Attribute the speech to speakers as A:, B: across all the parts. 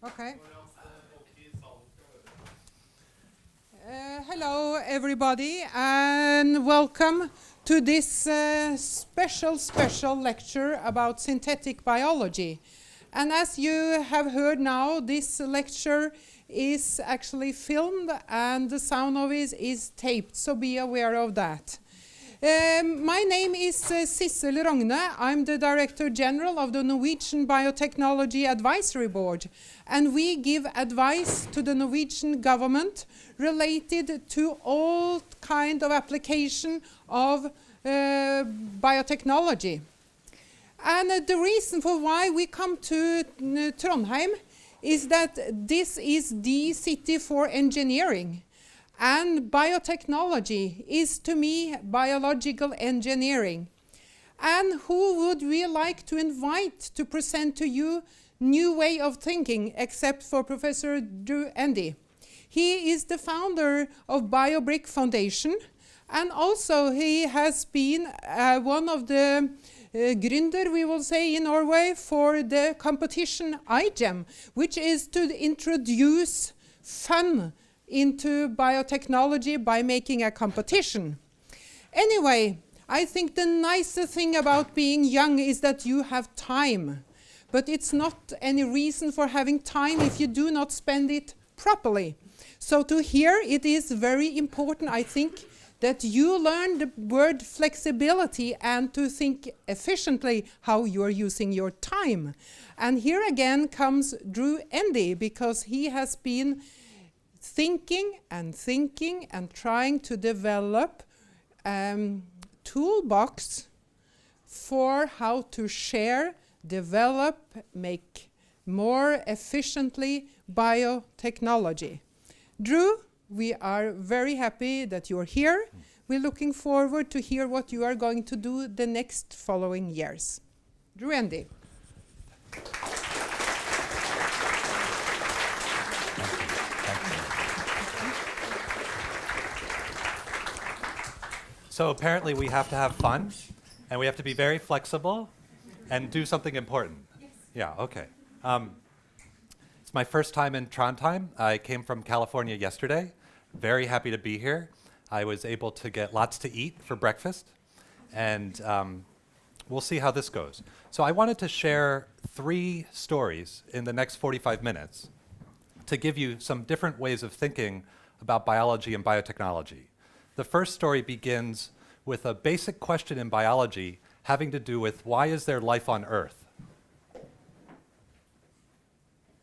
A: Okay. Hello, everybody, and welcome to this special lecture about synthetic biology. And as you have heard now, this lecture is actually filmed and the sound of it is taped, so be aware of that. My name is Sissel Rogne. I'm the Director General of the Norwegian Biotechnology Advisory Board, and we give advice to the Norwegian government related to all kind of application of biotechnology. And the reason for why we come to Trondheim is that this is the city for engineering. And biotechnology is, to me, biological engineering. And who would we like to invite to present to you new way of thinking, except for Professor Drew Endy? He is the founder of BioBrick Foundation, and also he has been one of the gründer, we will say in Norway, for the competition iGEM, which is to introduce fun into biotechnology by making a competition. Anyway, I think the nicest thing about being young is that you have time. But it's not any reason for having time if you do not spend it properly. So to here, it is very important, I think, that you learn the word flexibility and to think efficiently how you are using your time. And here again comes Drew Endy, because he has been thinking and trying to develop toolbox for how to share, develop, make more efficiently biotechnology. Drew, we are very happy that you're here. We're looking forward to hear what you are going to do the next following years. Drew Endy.
B: So apparently we have to have fun, and we have to be very flexible, and do something important. Yes. Yeah, okay. It's my first time in Trondheim. I came from California yesterday. Very happy to be here. I was able to get lots to eat for breakfast, and we'll see how this goes. So I wanted to share 3 stories in the next 45 minutes to give you some different ways of thinking about biology and biotechnology. The first story begins with a basic question in biology having to do with why is there life on Earth?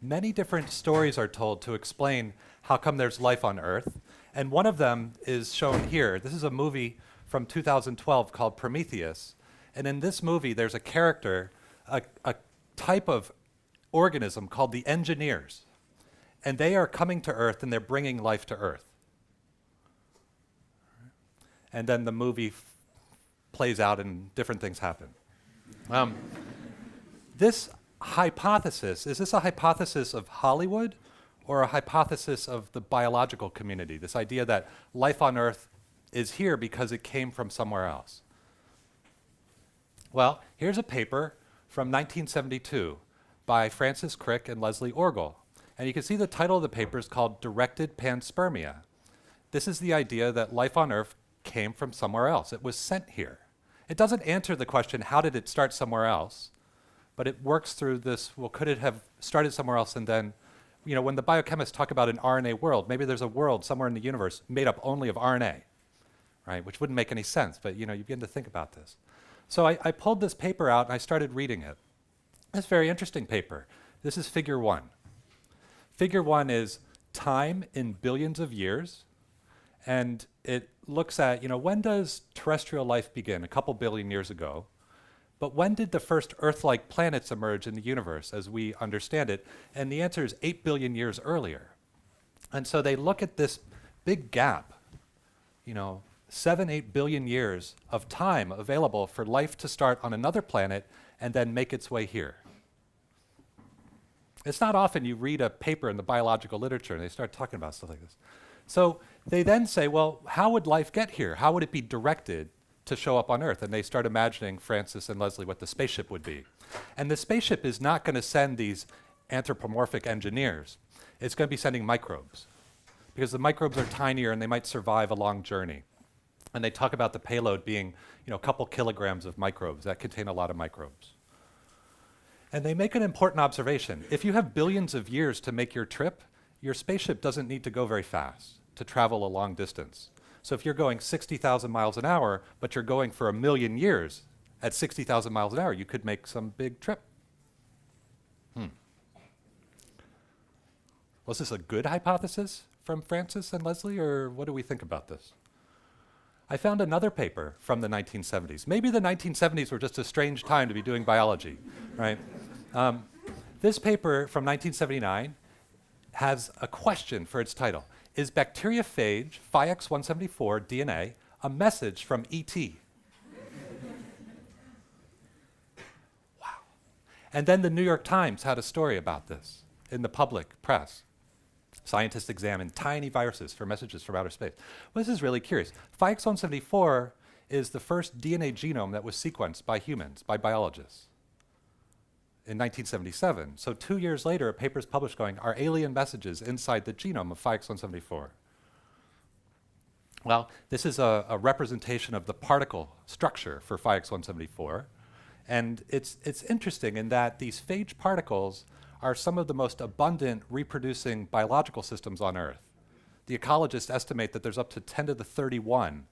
B: Many different stories are told to explain how come there's life on Earth, and one of them is shown here. This is a movie from 2012 called Prometheus, and in this movie there's a character, a type of organism called the engineers, and they are coming to Earth and they're bringing life to Earth. And then the movie plays out and different things happen. This hypothesis, is this a hypothesis of Hollywood or a hypothesis of the biological community? This idea that life on Earth is here because it came from somewhere else. Well, here's a paper from 1972 by Francis Crick and Leslie Orgel. And you can see the title of the paper is called Directed Panspermia. This is the idea that life on Earth came from somewhere else. It was sent here. It doesn't answer the question, how did it start somewhere else? But it works through this, well, could it have started somewhere else and then, you know, when the biochemists talk about an RNA world, maybe there's a world somewhere in the universe made up only of RNA, right? Which wouldn't make any sense, but you know, you begin to think about this. So I pulled this paper out and I started reading it. It's a very interesting paper. This is figure 1. Figure 1 is time in billions of years, and it looks at, you know, when does terrestrial life begin? A couple billion years ago. But when did the first Earth-like planets emerge in the universe as we understand it? And the answer is 8 billion years earlier. And so they look at this big gap, you know, 7, 8 billion years of time available for life to start on another planet and then make its way here. It's not often you read a paper in the biological literature and they start talking about stuff like this. So they then say, well, how would life get here? How would it be directed to show up on Earth? And they start imagining, Francis and Leslie, what the spaceship would be. And the spaceship is not going to send these anthropomorphic engineers, it's going to be sending microbes, because the microbes are tinier and they might survive a long journey. And they talk about the payload being, a couple kilograms of microbes that contain a lot of microbes. And they make an important observation. If you have billions of years to make your trip, your spaceship doesn't need to go very fast to travel a long distance. So if you're going 60,000 miles an hour, but you're going for 1,000,000 years at 60,000 miles an hour, you could make some big trip. Was this a good hypothesis from Francis and Leslie, or what do we think about this? I found another paper from the 1970s. Maybe the 1970s were just a strange time to be doing biology, right? This paper from 1979 has a question for its title. Is bacteriophage Phi-X174 DNA a message from ET? Wow. And then the New York Times had a story about this in the public press. Scientists examine tiny viruses for messages from outer space. Well, this is really curious. Phi-X174 is the first DNA genome that was sequenced by humans, by biologists, in 1977. So 2 years later, a paper is published going, are alien messages inside the genome of Phi-X174? Well, this is a representation of the particle structure for Phi-X174. And it's interesting in that these phage particles are some of the most abundant reproducing biological systems on Earth. The ecologists estimate that there's up to 10 to the 31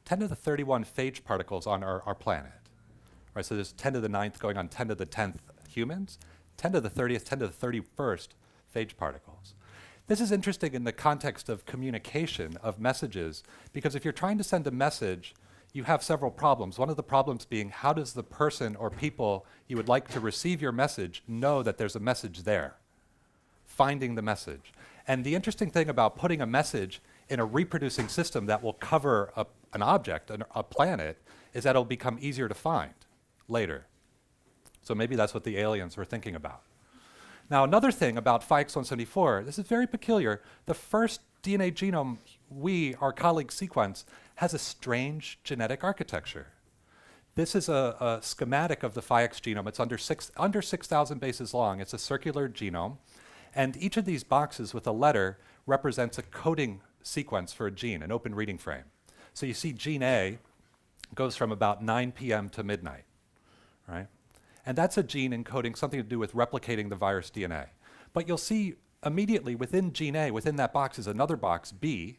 B: phage particles on our planet. Right, so there's 10 to the 9th going on 10 to the 10th humans, 10 to the 30th, 10 to the 31st phage particles. This is interesting in the context of communication of messages, because if you're trying to send a message, you have several problems. One of the problems being, how does the person or people you would like to receive your message know that there's a message there? Finding the message. And the interesting thing about putting a message in a reproducing system that will cover an object, a planet, is that it'll become easier to find later. So maybe that's what the aliens were thinking about. Now, another thing about Phi-X174, this is very peculiar. The first DNA genome our colleagues sequence, has a strange genetic architecture. This is a schematic of the Phi-X genome. It's under 6,000 bases long. It's a circular genome. And each of these boxes with a letter represents a coding sequence for a gene, an open reading frame. So you see gene A goes from about 9 p.m. to midnight, right? And that's a gene encoding something to do with replicating the virus DNA. But you'll see immediately within gene A, within that box is another box, B,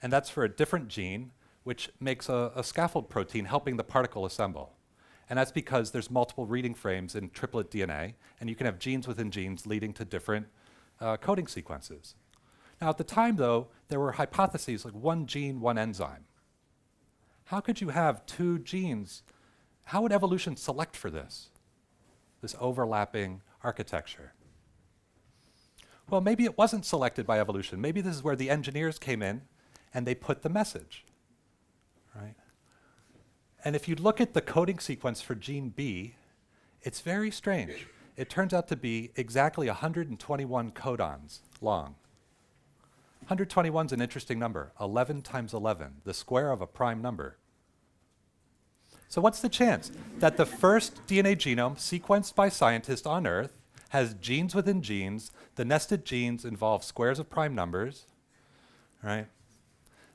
B: and that's for a different gene, which makes a scaffold protein helping the particle assemble. And that's because there's multiple reading frames in triplet DNA, and you can have genes within genes leading to different coding sequences. Now, at the time, though, there were hypotheses like one gene, one enzyme. How could you have two genes? How would evolution select for this overlapping architecture? Well, maybe it wasn't selected by evolution. Maybe this is where the engineers came in and they put the message, right? And if you look at the coding sequence for gene B, it's very strange. It turns out to be exactly 121 codons long. 121 is an interesting number, 11 times 11, the square of a prime number. So what's the chance that the first DNA genome sequenced by scientists on Earth has genes within genes, the nested genes involve squares of prime numbers, right?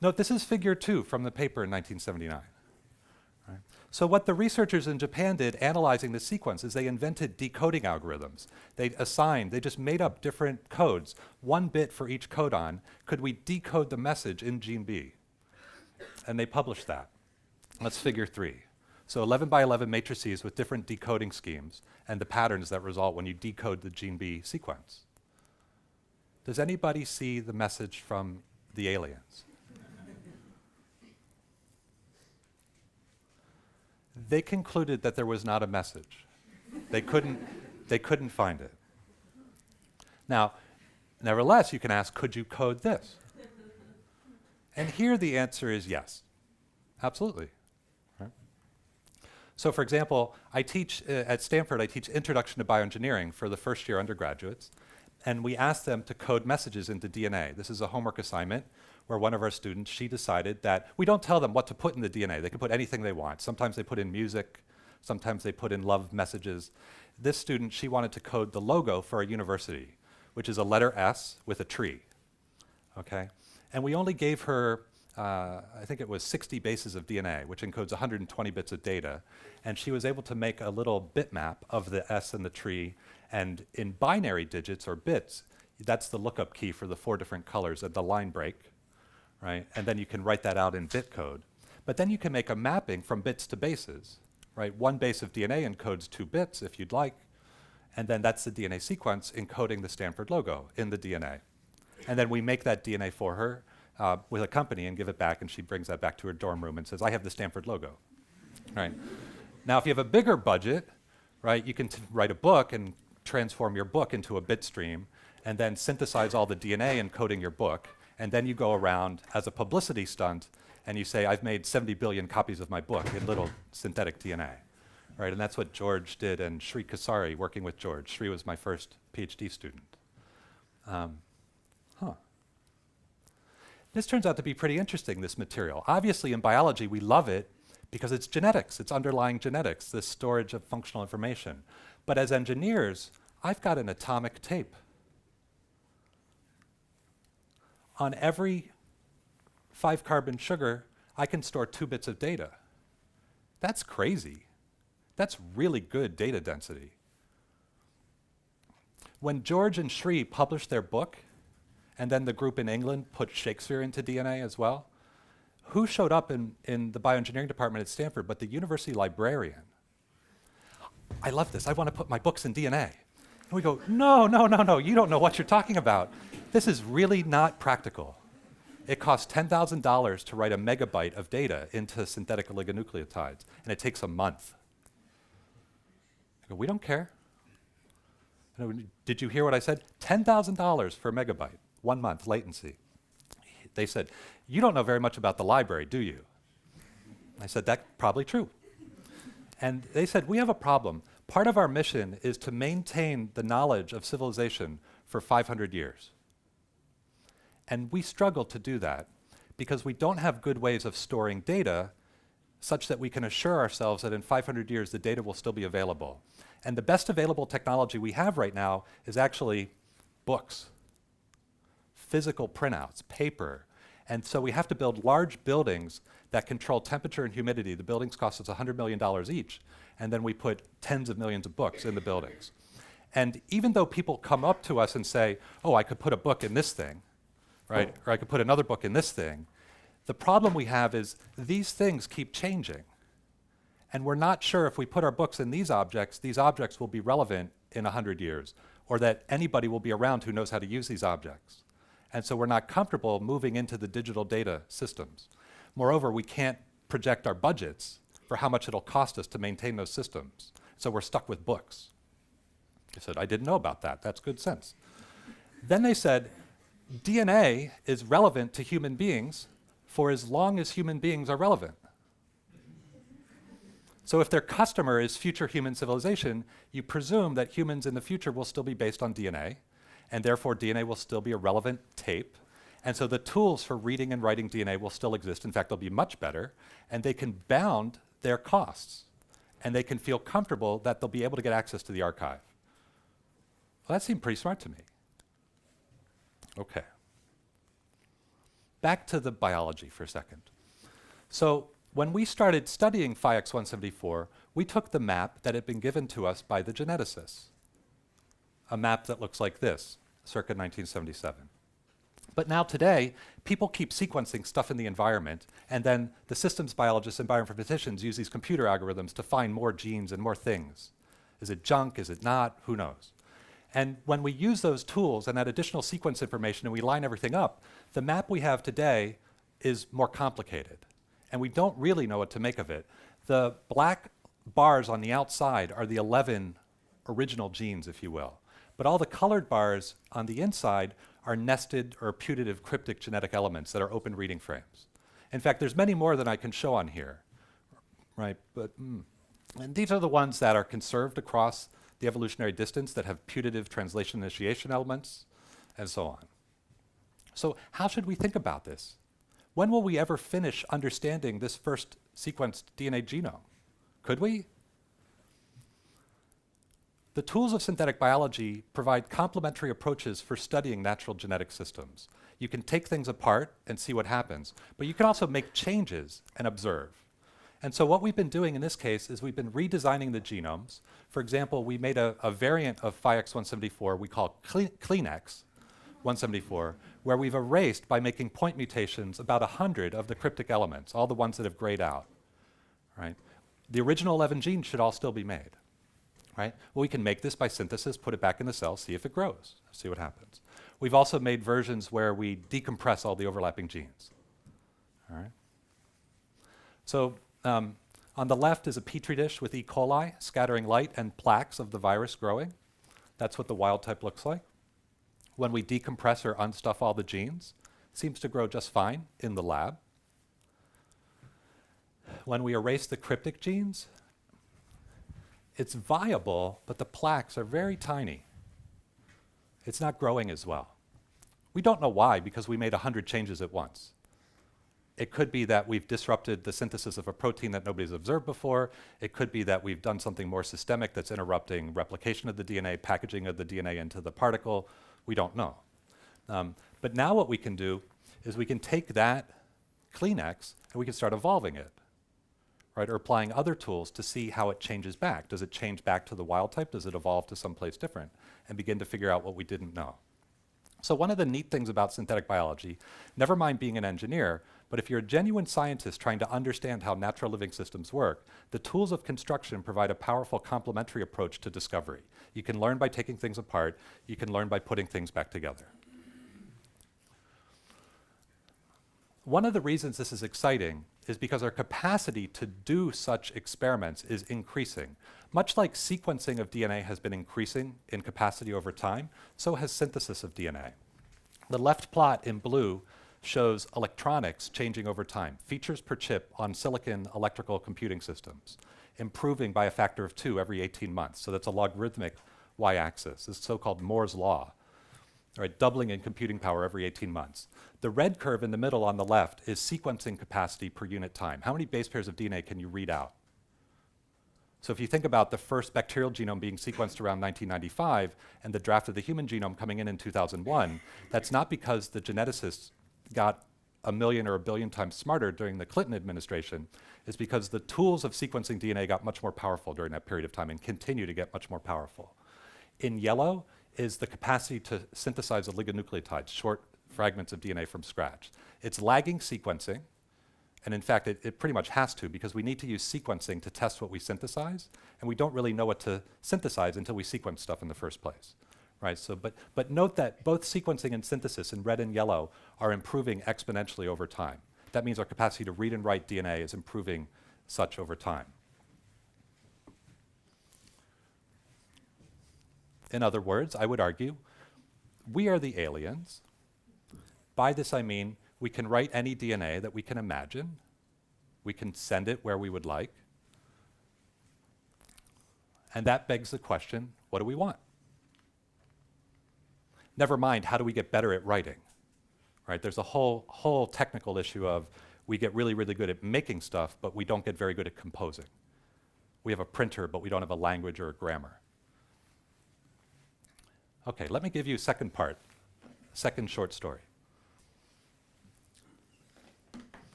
B: Note, this is figure 2 from the paper in 1979. Right? So what the researchers in Japan did analyzing the sequence is they invented decoding algorithms. They just made up different codes, 1 bit for each codon. Could we decode the message in gene B? And they published that. That's figure 3. So 11 by 11 matrices with different decoding schemes and the patterns that result when you decode the gene B sequence. Does anybody see the message from the aliens? They concluded that there was not a message. They couldn't find it. Now, nevertheless, you can ask, could you code this? And here the answer is yes, absolutely. Right? So for example, I teach at Stanford, I teach Introduction to Bioengineering for the first year undergraduates, and we ask them to code messages into DNA. This is a homework assignment where one of our students, she decided that we don't tell them what to put in the DNA. They can put anything they want. Sometimes they put in music, sometimes they put in love messages. this student, she wanted to code the logo for a university, which is a letter S with a tree, okay? And we only gave her, I think it was 60 bases of DNA, which encodes 120 bits of data. And she was able to make a little bitmap of the S and the tree. And in binary digits or bits, that's the lookup key for the 4 different colors of the line break, right? And then you can write that out in bit code. But then you can make a mapping from bits to bases, right? 1 base of DNA encodes 2 bits if you'd like. And then that's the DNA sequence encoding the Stanford logo in the DNA. And then we make that DNA for her with a company and give it back, and she brings that back to her dorm room and says, I have the Stanford logo, right? Now, if you have a bigger budget, right, you can write a book and transform your book into a bit stream and then synthesize all the DNA encoding your book. And then you go around as a publicity stunt and you say, I've made 70 billion copies of my book in little synthetic DNA, right? And that's what George did, and Sri Kasari, working with George. Sri was my first PhD student. This turns out to be pretty interesting, this material. Obviously, in biology, we love it because it's genetics. It's underlying genetics, this storage of functional information. But as engineers, I've got an atomic tape. On every 5-carbon sugar, I can store 2 bits of data. That's crazy. That's really good data density. When George and Sri published their book, and then the group in England put Shakespeare into DNA as well, who showed up in the bioengineering department at Stanford but the university librarian? I love this. I want to put my books in DNA. And we go, no, no, no, no, you don't know what you're talking about. This is really not practical. It costs $10,000 to write a megabyte of data into synthetic oligonucleotides, and it takes a month. I go, we don't care. Did you hear what I said? $10,000 for a megabyte, 1 month latency. They said, you don't know very much about the library, do you? I said, that's probably true. And they said, we have a problem. Part of our mission is to maintain the knowledge of civilization for 500 years. And we struggle to do that because we don't have good ways of storing data such that we can assure ourselves that in 500 years the data will still be available. And the best available technology we have right now is actually books, physical printouts, paper. And so we have to build large buildings that control temperature and humidity. The buildings cost us $100 million each. And then we put tens of millions of books in the buildings. And even though people come up to us and say, oh, I could put a book in this thing, right? Or I could put another book in this thing. The problem we have is these things keep changing. And we're not sure if we put our books in these objects will be relevant in 100 years, or that anybody will be around who knows how to use these objects. And so we're not comfortable moving into the digital data systems. Moreover, we can't project our budgets for how much it'll cost us to maintain those systems. So we're stuck with books. I said, I didn't know about that. That's good sense. Then they said, DNA is relevant to human beings for as long as human beings are relevant. So if their customer is future human civilization, you presume that humans in the future will still be based on DNA, and therefore DNA will still be a relevant tape. And so the tools for reading and writing DNA will still exist. In fact, they'll be much better, and they can bound their costs, and they can feel comfortable that they'll be able to get access to the archive. Well, that seemed pretty smart to me. Okay. Back to the biology for a second. So when we started studying Phi-X174, we took the map that had been given to us by the geneticists, a map that looks like this, circa 1977. But now today, people keep sequencing stuff in the environment, and then the systems biologists and bioinformaticians use these computer algorithms to find more genes and more things. Is it junk? Is it not? Who knows? And when we use those tools and that additional sequence information and we line everything up, the map we have today is more complicated. And we don't really know what to make of it. The black bars on the outside are the 11 original genes, if you will. But all the colored bars on the inside are nested or putative cryptic genetic elements that are open reading frames. In fact, there's many more than I can show on here, right? And these are the ones that are conserved across the evolutionary distance that have putative translation initiation elements, and so on. So how should we think about this? When will we ever finish understanding this first sequenced DNA genome? Could we? The tools of synthetic biology provide complementary approaches for studying natural genetic systems. You can take things apart and see what happens, but you can also make changes and observe. And so what we've been doing in this case is we've been redesigning the genomes. For example, we made a variant of Phi-X174 we call CleanX 174, where we've erased, by making point mutations, about 100 of the cryptic elements, all the ones that have grayed out. Right? The original 11 genes should all still be made. Right? Well, we can make this by synthesis, put it back in the cell, see if it grows, see what happens. We've also made versions where we decompress all the overlapping genes. All right? So on the left is a petri dish with E. coli scattering light and plaques of the virus growing. That's what the wild type looks like. When we decompress or unstuff all the genes, it seems to grow just fine in the lab. When we erase the cryptic genes, it's viable, but the plaques are very tiny. It's not growing as well. We don't know why, because we made 100 changes at once. It could be that we've disrupted the synthesis of a protein that nobody's observed before. It could be that we've done something more systemic that's interrupting replication of the DNA, packaging of the DNA into the particle. We don't know. But now what we can do is we can take that CleanX and we can start evolving it, right? Or applying other tools to see how it changes back. Does it change back to the wild type? Does it evolve to someplace different? And begin to figure out what we didn't know. So one of the neat things about synthetic biology, never mind being an engineer, but if you're a genuine scientist trying to understand how natural living systems work, the tools of construction provide a powerful complementary approach to discovery. You can learn by taking things apart. You can learn by putting things back together. One of the reasons this is exciting is because our capacity to do such experiments is increasing. Much like sequencing of DNA has been increasing in capacity over time, so has synthesis of DNA. The left plot in blue shows electronics changing over time, features per chip on silicon electrical computing systems, improving by a factor of 2 every 18 months. So that's a logarithmic y-axis. It's so-called Moore's law, right? Doubling in computing power every 18 months. The red curve in the middle on the left is sequencing capacity per unit time. How many base pairs of DNA can you read out? So if you think about the first bacterial genome being sequenced around 1995 and the draft of the human genome coming in 2001, that's not because the geneticists got 1 million or 1 billion times smarter during the Clinton administration. It's because the tools of sequencing DNA got much more powerful during that period of time and continue to get much more powerful. In yellow is the capacity to synthesize oligonucleotides, short fragments of DNA from scratch. It's lagging sequencing, and in fact, it pretty much has to, because we need to use sequencing to test what we synthesize, and we don't really know what to synthesize until we sequence stuff in the first place. Right, so, but note that both sequencing and synthesis in red and yellow are improving exponentially over time. That means our capacity to read and write DNA is improving such over time. In other words, I would argue, we are the aliens. By this I mean, we can write any DNA that we can imagine. We can send it where we would like. And that begs the question, what do we want? Never mind, how do we get better at writing? Right? There's a whole technical issue of we get really, really good at making stuff, but we don't get very good at composing. We have a printer, but we don't have a language or a grammar. Okay, let me give you a second part, second short story.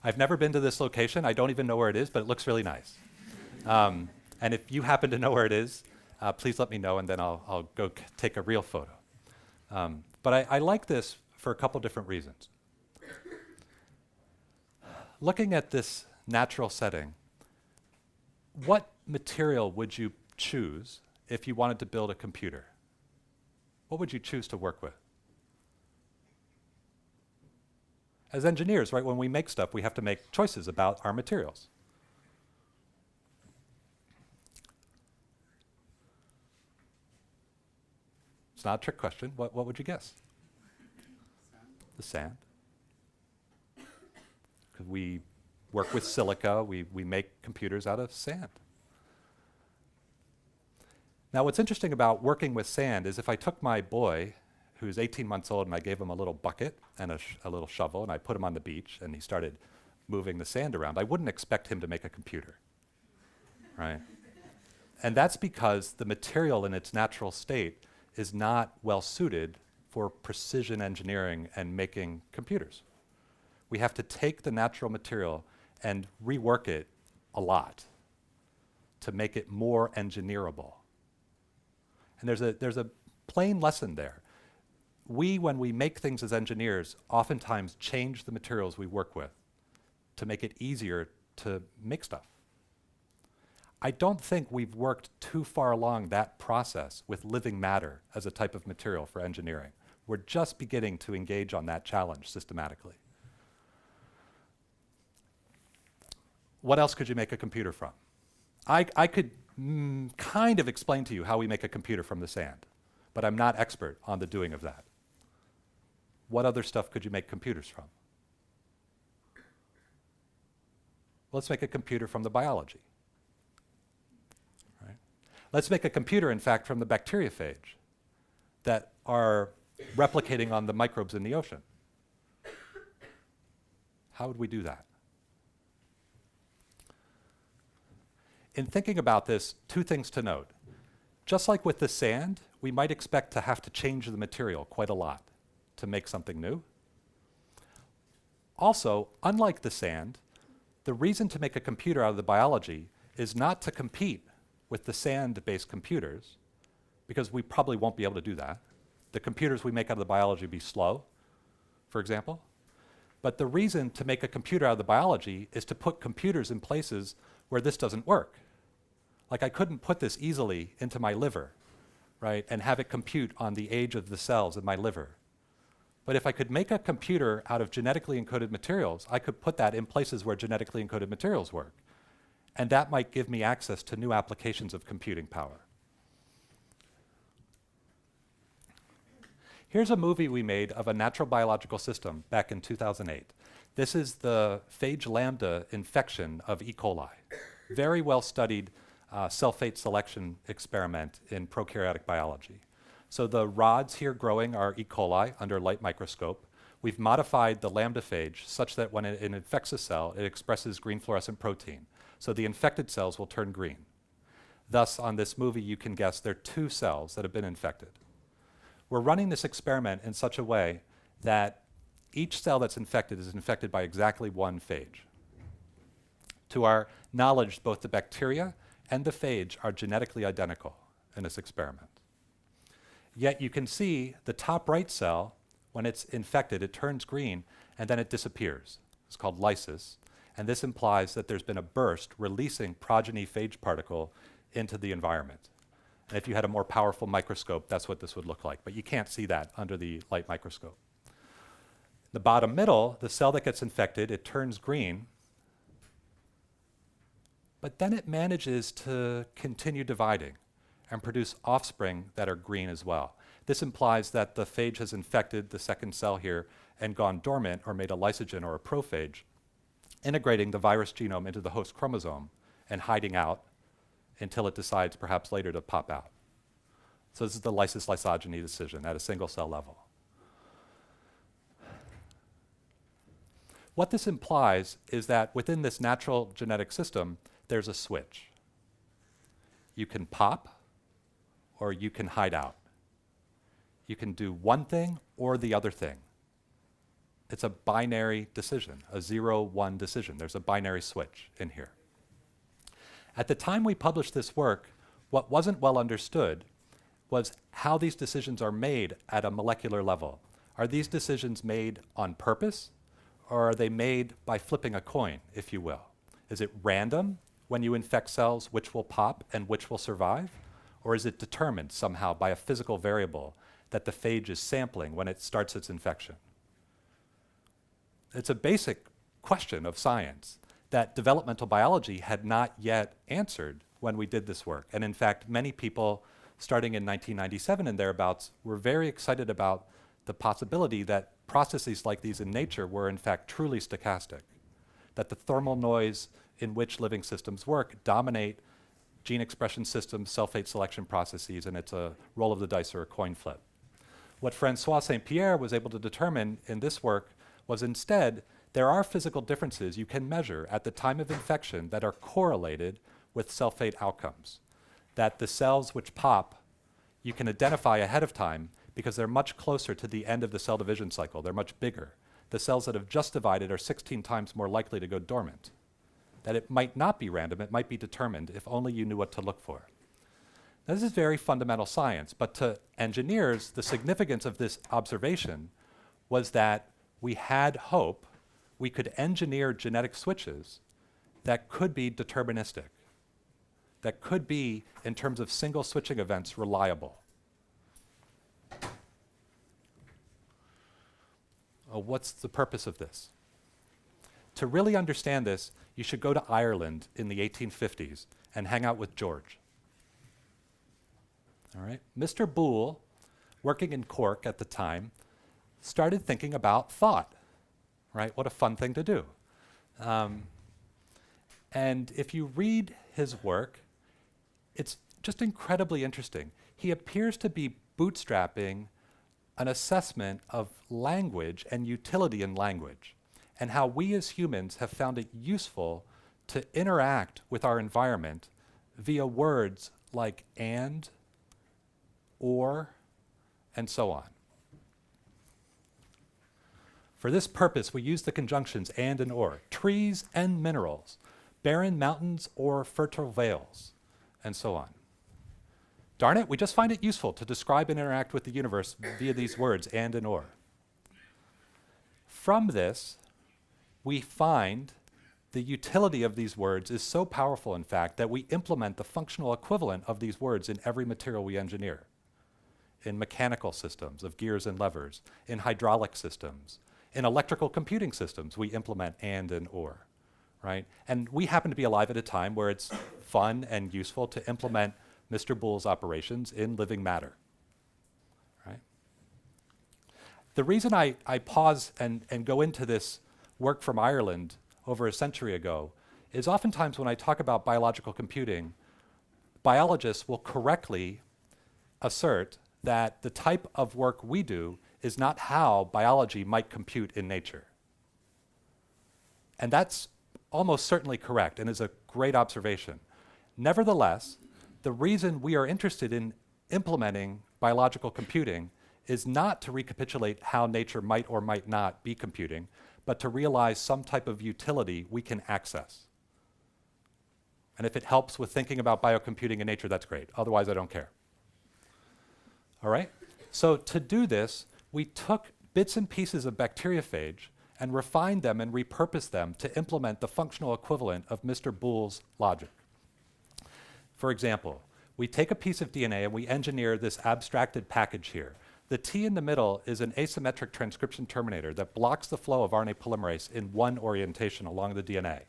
B: I've never been to this location. I don't even know where it is, but it looks really nice. And if you happen to know where it is, please let me know, and then I'll go take a real photo. But I like this for a couple different reasons. Looking at this natural setting, what material would you choose if you wanted to build a computer? What would you choose to work with? As engineers, right, when we make stuff, we have to make choices about our materials. It's not a trick question. What would you guess? The sand. Because we work with silica, we make computers out of sand. Now what's interesting about working with sand is if I took my boy, who's 18 months old, and I gave him a little bucket and a little shovel, and I put him on the beach, and he started moving the sand around, I wouldn't expect him to make a computer, right? And that's because the material in its natural state is not well suited for precision engineering and making computers. We have to take the natural material and rework it a lot to make it more engineerable. And there's a plain lesson there. We, when we make things as engineers, oftentimes change the materials we work with to make it easier to make stuff. I don't think we've worked too far along that process with living matter as a type of material for engineering. We're just beginning to engage on that challenge systematically. What else could you make a computer from? I could kind of explain to you how we make a computer from the sand, but I'm not expert on the doing of that. What other stuff could you make computers from? Let's make a computer from the biology. Right? Let's make a computer, in fact, from the bacteriophage that are replicating on the microbes in the ocean. How would we do that? In thinking about this, two things to note. Just like with the sand, we might expect to have to change the material quite a lot to make something new. Also, unlike the sand, the reason to make a computer out of the biology is not to compete with the sand-based computers, because we probably won't be able to do that. The computers we make out of the biology would be slow, for example. But the reason to make a computer out of the biology is to put computers in places where this doesn't work. Like, I couldn't put this easily into my liver, right, and have it compute on the age of the cells in my liver. But if I could make a computer out of genetically encoded materials, I could put that in places where genetically encoded materials work. And that might give me access to new applications of computing power. Here's a movie we made of a natural biological system back in 2008. This is the phage lambda infection of E. coli. Very well studied cell fate selection experiment in prokaryotic biology. So the rods here growing are E. coli under light microscope. We've modified the lambda phage such that when it infects a cell, it expresses green fluorescent protein. So the infected cells will turn green. Thus, on this movie, you can guess there are 2 cells that have been infected. We're running this experiment in such a way that each cell that's infected is infected by exactly 1 phage. To our knowledge, both the bacteria and the phage are genetically identical in this experiment. Yet you can see the top right cell, when it's infected, it turns green and then it disappears. It's called lysis. And this implies that there's been a burst releasing progeny phage particle into the environment. And if you had a more powerful microscope, that's what this would look like. But you can't see that under the light microscope. The bottom middle, the cell that gets infected, it turns green. But then it manages to continue dividing and produce offspring that are green as well. This implies that the phage has infected the second cell here and gone dormant or made a lysogen or a prophage, integrating the virus genome into the host chromosome and hiding out until it decides perhaps later to pop out. So this is the lysis-lysogeny decision at a single cell level. What this implies is that within this natural genetic system, there's a switch. You can pop or you can hide out. You can do one thing or the other thing. It's a binary decision, a 0-1 decision. There's a binary switch in here. At the time we published this work, what wasn't well understood was how these decisions are made at a molecular level. Are these decisions made on purpose, or are they made by flipping a coin, if you will? Is it random when you infect cells which will pop and which will survive? Or is it determined somehow by a physical variable that the phage is sampling when it starts its infection? It's a basic question of science that developmental biology had not yet answered when we did this work. And in fact, many people, starting in 1997 and thereabouts, were very excited about the possibility that processes like these in nature were in fact truly stochastic, that the thermal noise in which living systems work dominate gene expression systems, cell fate selection processes, and it's a roll of the dice or a coin flip. What Francois St-Pierre was able to determine in this work was instead there are physical differences you can measure at the time of infection that are correlated with cell fate outcomes. that the cells which pop, you can identify ahead of time because they're much closer to the end of the cell division cycle. They're much bigger. The cells that have just divided are 16 times more likely to go dormant. That it might not be random, it might be determined if only you knew what to look for. Now, this is very fundamental science, but to engineers, the significance of this observation was that we had hope we could engineer genetic switches that could be deterministic, that could be, in terms of single switching events, reliable. What's the purpose of this? To really understand this, you should go to Ireland in the 1850s and hang out with George. All right? Mr. Boole, working in Cork at the time, started thinking about thought, right? What a fun thing to do. And if you read his work, it's just incredibly interesting. He appears to be bootstrapping an assessment of language and utility in language, and how we as humans have found it useful to interact with our environment via words like and, or, and so on. For this purpose, we use the conjunctions and or, trees and minerals, barren mountains or fertile vales, and so on. Darn it, we just find it useful to describe and interact with the universe via these words and or. From this, we find the utility of these words is so powerful, in fact, that we implement the functional equivalent of these words in every material we engineer. In mechanical systems of gears and levers, in hydraulic systems, in electrical computing systems, we implement and or, right? And we happen to be alive at a time where it's fun and useful to implement Mr. Boole's operations in living matter, right? The reason I pause and go into this work from Ireland over a century ago is oftentimes when I talk about biological computing, biologists will correctly assert that the type of work we do is not how biology might compute in nature. And that's almost certainly correct and is a great observation. Nevertheless, the reason we are interested in implementing biological computing is not to recapitulate how nature might or might not be computing, but to realize some type of utility we can access. And if it helps with thinking about biocomputing in nature, that's great. Otherwise, I don't care. All right? So to do this, we took bits and pieces of bacteriophage and refined them and repurposed them to implement the functional equivalent of Mr. Boole's logic. For example, we take a piece of DNA and we engineer this abstracted package here. The T in the middle is an asymmetric transcription terminator that blocks the flow of RNA polymerase in one orientation along the DNA.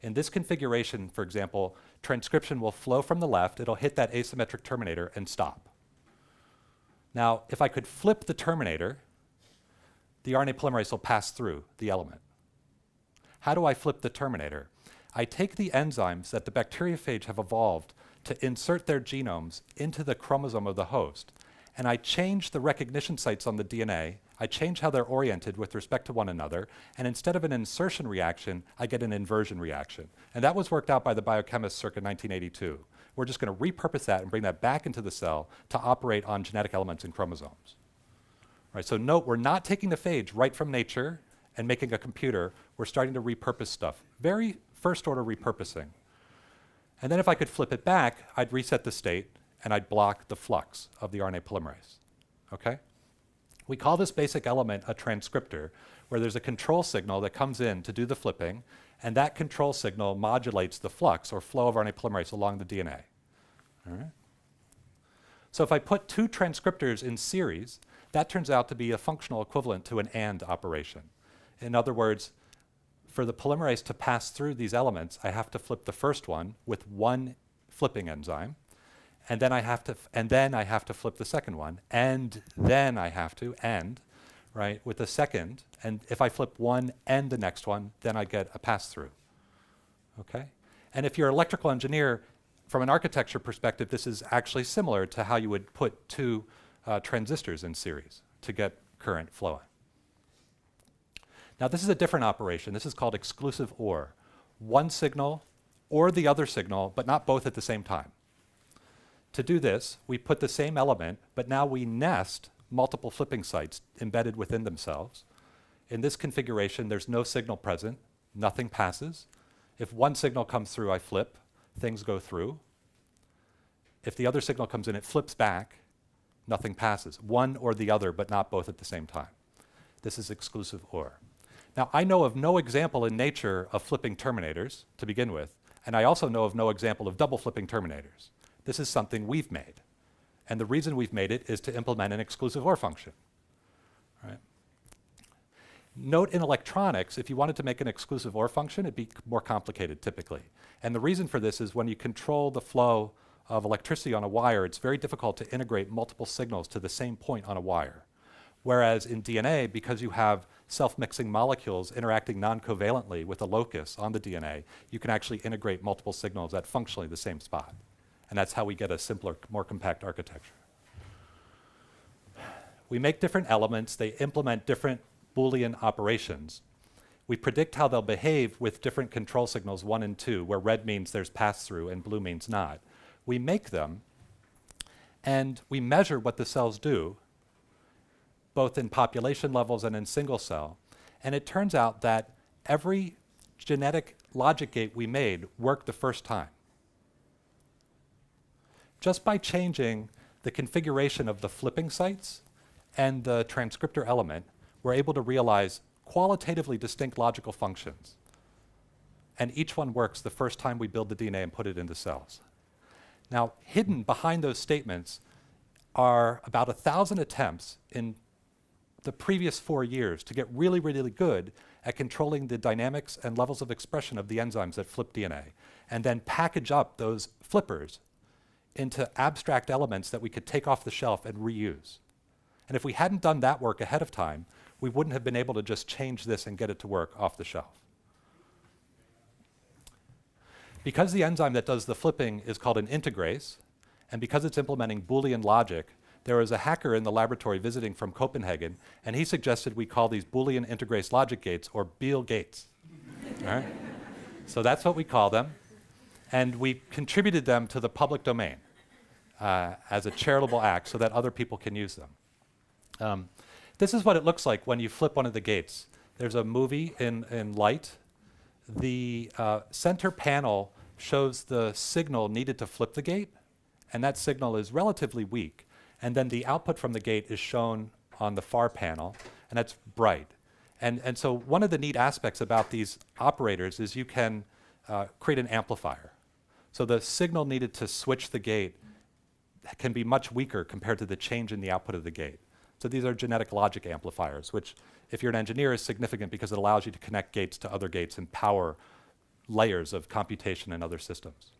B: In this configuration, for example, transcription will flow from the left, it'll hit that asymmetric terminator and stop. Now, if I could flip the terminator, the RNA polymerase will pass through the element. How do I flip the terminator? I take the enzymes that the bacteriophage have evolved to insert their genomes into the chromosome of the host, and I change the recognition sites on the DNA, I change how they're oriented with respect to one another, and instead of an insertion reaction, I get an inversion reaction. And that was worked out by the biochemists circa 1982. We're just going to repurpose that and bring that back into the cell to operate on genetic elements in chromosomes. Right, so note, we're not taking the phage right from nature and making a computer. We're starting to repurpose stuff. Very first order repurposing. And then if I could flip it back, I'd reset the state and I'd block the flux of the RNA polymerase. Okay? We call this basic element a transcriptor, where there's a control signal that comes in to do the flipping, and that control signal modulates the flux or flow of RNA polymerase along the DNA. All right? So if I put two transcriptors in series, that turns out to be a functional equivalent to an AND operation. In other words, for the polymerase to pass through these elements, I have to flip the first one with one flipping enzyme, and then I have to flip the second one, and then I have to end, right, with the second. And if I flip one and the next one, then I get a pass-through. Okay? And if you're an electrical engineer, from an architecture perspective, this is actually similar to how you would put two transistors in series to get current flowing. Now, this is a different operation. This is called exclusive OR. One signal or the other signal, but not both at the same time. To do this, we put the same element, but now we nest multiple flipping sites embedded within themselves. In this configuration, there's no signal present, nothing passes. If one signal comes through, I flip, things go through. If the other signal comes in, it flips back, nothing passes. One or the other, but not both at the same time. This is exclusive OR. Now, I know of no example in nature of flipping terminators to begin with, and I also know of no example of double flipping terminators. This is something we've made. And the reason we've made it is to implement an exclusive OR function. Right? Note in electronics, if you wanted to make an exclusive OR function, it'd be more complicated typically. And the reason for this is when you control the flow of electricity on a wire, it's very difficult to integrate multiple signals to the same point on a wire. Whereas in DNA, because you have self-mixing molecules interacting non-covalently with a locus on the DNA, you can actually integrate multiple signals at functionally the same spot. And that's how we get a simpler, more compact architecture. We make different elements. They implement different Boolean operations. We predict how they'll behave with different control signals 1 and 2, where red means there's pass-through and blue means not. We make them, and we measure what the cells do, both in population levels and in single cell. And it turns out that every genetic logic gate we made worked the first time. Just by changing the configuration of the flipping sites and the transcriptor element, we're able to realize qualitatively distinct logical functions. And each one works the first time we build the DNA and put it into cells. Now, hidden behind those statements are about 1,000 attempts in the previous 4 years to get really, really good at controlling the dynamics and levels of expression of the enzymes that flip DNA, and then package up those flippers into abstract elements that we could take off the shelf and reuse. And if we hadn't done that work ahead of time, we wouldn't have been able to just change this and get it to work off the shelf. Because the enzyme that does the flipping is called an integrase, and because it's implementing Boolean logic, there was a hacker in the laboratory visiting from Copenhagen, and he suggested we call these Boolean integrase logic gates, or Beal gates. All right? So that's what we call them. And we contributed them to the public domain as a charitable act so that other people can use them. This is what it looks like when you flip one of the gates. There's a movie in light. The center panel shows the signal needed to flip the gate, and that signal is relatively weak. And then the output from the gate is shown on the far panel, and that's bright. And so one of the neat aspects about these operators is you can create an amplifier. So the signal needed to switch the gate can be much weaker compared to the change in the output of the gate. So these are genetic logic amplifiers, which if you're an engineer is significant because it allows you to connect gates to other gates and power layers of computation in other systems.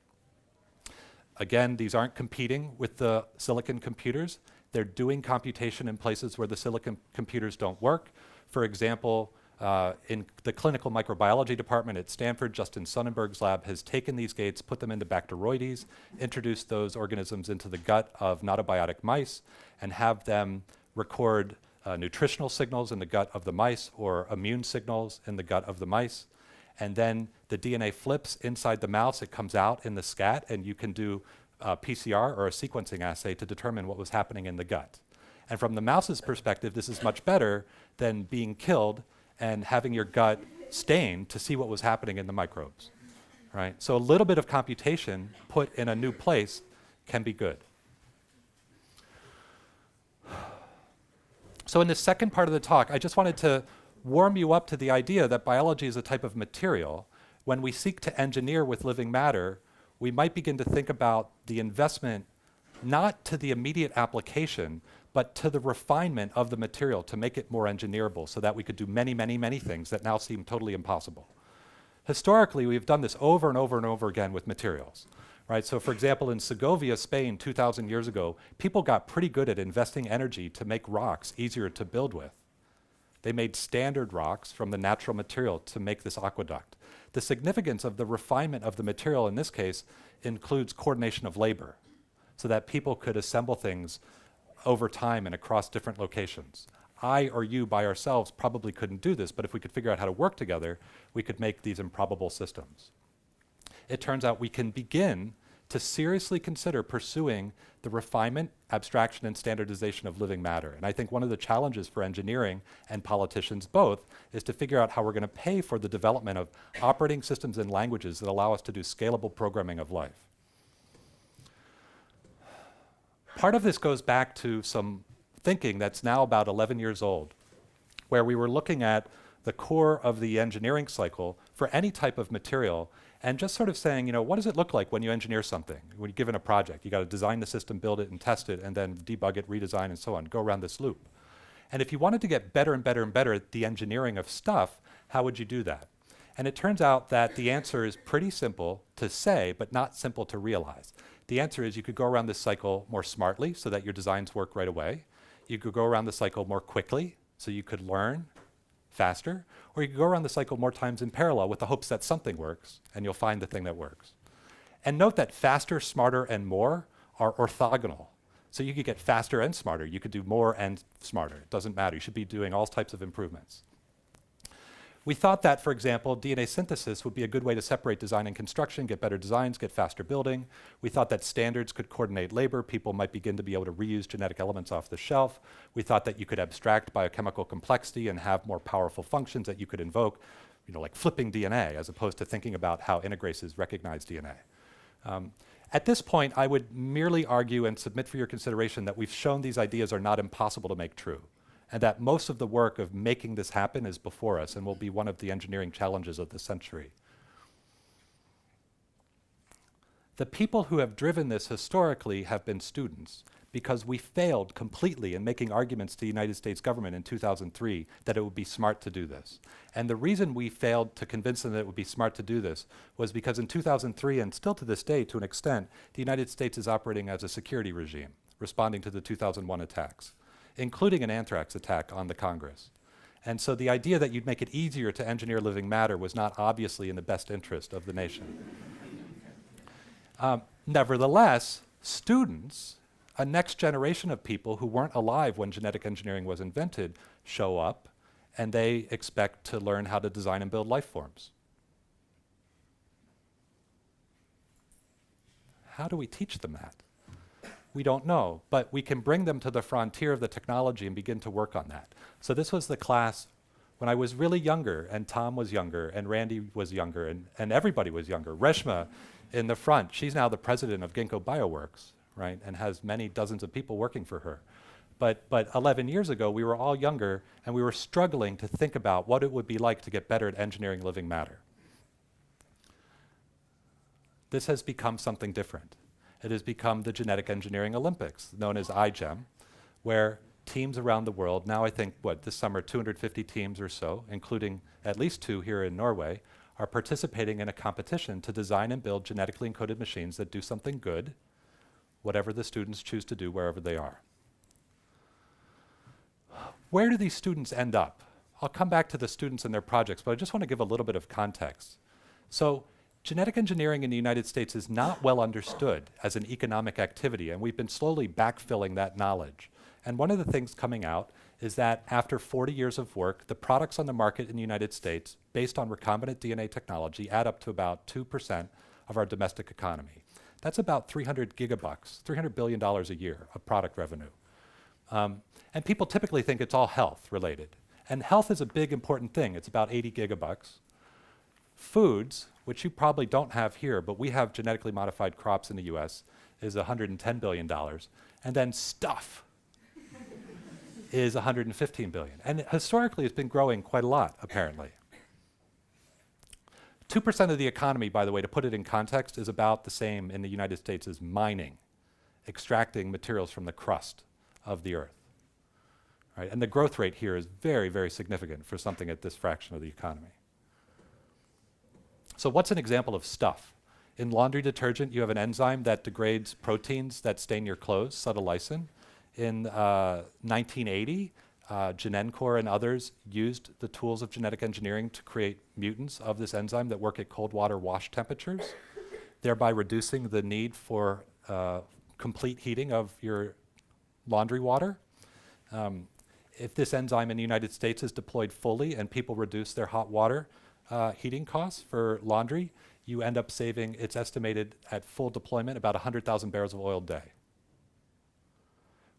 B: Again, these aren't competing with the silicon computers. They're doing computation in places where the silicon computers don't work. For example, in the clinical microbiology department at Stanford, Justin Sonnenberg's lab has taken these gates, put them into Bacteroides, introduced those organisms into the gut of not-abiotic mice, and have them record nutritional signals in the gut of the mice or immune signals in the gut of the mice. And then the DNA flips inside the mouse, it comes out in the scat, and you can do PCR or a sequencing assay to determine what was happening in the gut. And from the mouse's perspective, this is much better than being killed and having your gut stained to see what was happening in the microbes, right? So a little bit of computation put in a new place can be good. So in the second part of the talk, I just wanted to warm you up to the idea that biology is a type of material. When we seek to engineer with living matter, we might begin to think about the investment not to the immediate application, but to the refinement of the material to make it more engineerable so that we could do many, many, many things that now seem totally impossible. Historically, we've done this over and over and over again with materials, right? So for example, in Segovia, Spain, 2,000 years ago, people got pretty good at investing energy to make rocks easier to build with. They made standard rocks from the natural material to make this aqueduct. The significance of the refinement of the material in this case includes coordination of labor so that people could assemble things over time and across different locations. I or you by ourselves probably couldn't do this, but if we could figure out how to work together, we could make these improbable systems. It turns out we can begin to seriously consider pursuing the refinement, abstraction, and standardization of living matter. And I think one of the challenges for engineering and politicians both is to figure out how we're going to pay for the development of operating systems and languages that allow us to do scalable programming of life. Part of this goes back to some thinking that's now about 11 years old, where we were looking at the core of the engineering cycle for any type of material and just sort of saying, what does it look like when you engineer something? When you're given a project, you got to design the system, build it, and test it, and then debug it, redesign, and so on, go around this loop. And if you wanted to get better and better and better at the engineering of stuff, how would you do that? And it turns out that the answer is pretty simple to say, but not simple to realize. The answer is you could go around this cycle more smartly so that your designs work right away. You could go around the cycle more quickly so you could learn faster, or you could go around the cycle more times in parallel with the hopes that something works, and you'll find the thing that works. And note that faster, smarter, and more are orthogonal. So you could get faster and smarter. You could do more and smarter. It doesn't matter. You should be doing all types of improvements. We thought that, for example, DNA synthesis would be a good way to separate design and construction, get better designs, get faster building. We thought that standards could coordinate labor. People might begin to be able to reuse genetic elements off the shelf. We thought that you could abstract biochemical complexity and have more powerful functions that you could invoke, like flipping DNA, as opposed to thinking about how integrases recognize DNA. At this point, I would merely argue and submit for your consideration that we've shown these ideas are not impossible to make true, and that most of the work of making this happen is before us and will be one of the engineering challenges of the century. The people who have driven this historically have been students, because we failed completely in making arguments to the United States government in 2003 that it would be smart to do this. And the reason we failed to convince them that it would be smart to do this was because in 2003, and still to this day to an extent, the United States is operating as a security regime, responding to the 2001 attacks, including an anthrax attack on the Congress. And so the idea that you'd make it easier to engineer living matter was not obviously in the best interest of the nation. Nevertheless, students, a next generation of people who weren't alive when genetic engineering was invented, show up and they expect to learn how to design and build life forms. How do we teach them that? We don't know, but we can bring them to the frontier of the technology and begin to work on that. So this was the class when I was really younger, and Tom was younger, and Randy was younger, and everybody was younger. Reshma in the front, she's now the president of Ginkgo Bioworks, right, and has many dozens of people working for her. But 11 years ago, we were all younger, and we were struggling to think about what it would be like to get better at engineering living matter. This has become something different. It has become the Genetic Engineering Olympics, known as iGEM, where teams around the world, now I think, this summer 250 teams or so, including at least 2 here in Norway, are participating in a competition to design and build genetically encoded machines that do something good, whatever the students choose to do wherever they are. Where do these students end up? I'll come back to the students and their projects, but I just want to give a little bit of context. So, genetic engineering in the United States is not well understood as an economic activity, and we've been slowly backfilling that knowledge. And one of the things coming out is that after 40 years of work, the products on the market in the United States, based on recombinant DNA technology, add up to about 2% of our domestic economy. That's about $300 billion a year of product revenue. And people typically think it's all health related. And health is a big important thing. It's about 80 gigabucks. Foods, which you probably don't have here, but we have genetically modified crops in the US, is $110 billion. And then stuff is $115 billion. And historically, it's been growing quite a lot, apparently. 2% of the economy, by the way, to put it in context, is about the same in the United States as mining, extracting materials from the crust of the earth. Right? And the growth rate here is very, very significant for something at this fraction of the economy. So what's an example of stuff? In laundry detergent, you have an enzyme that degrades proteins that stain your clothes, cetylysin. In 1980, Genencore and others used the tools of genetic engineering to create mutants of this enzyme that work at cold water wash temperatures, thereby reducing the need for complete heating of your laundry water. If this enzyme in the United States is deployed fully and people reduce their hot water heating costs for laundry, you end up saving, it's estimated at full deployment, about 100,000 barrels of oil a day.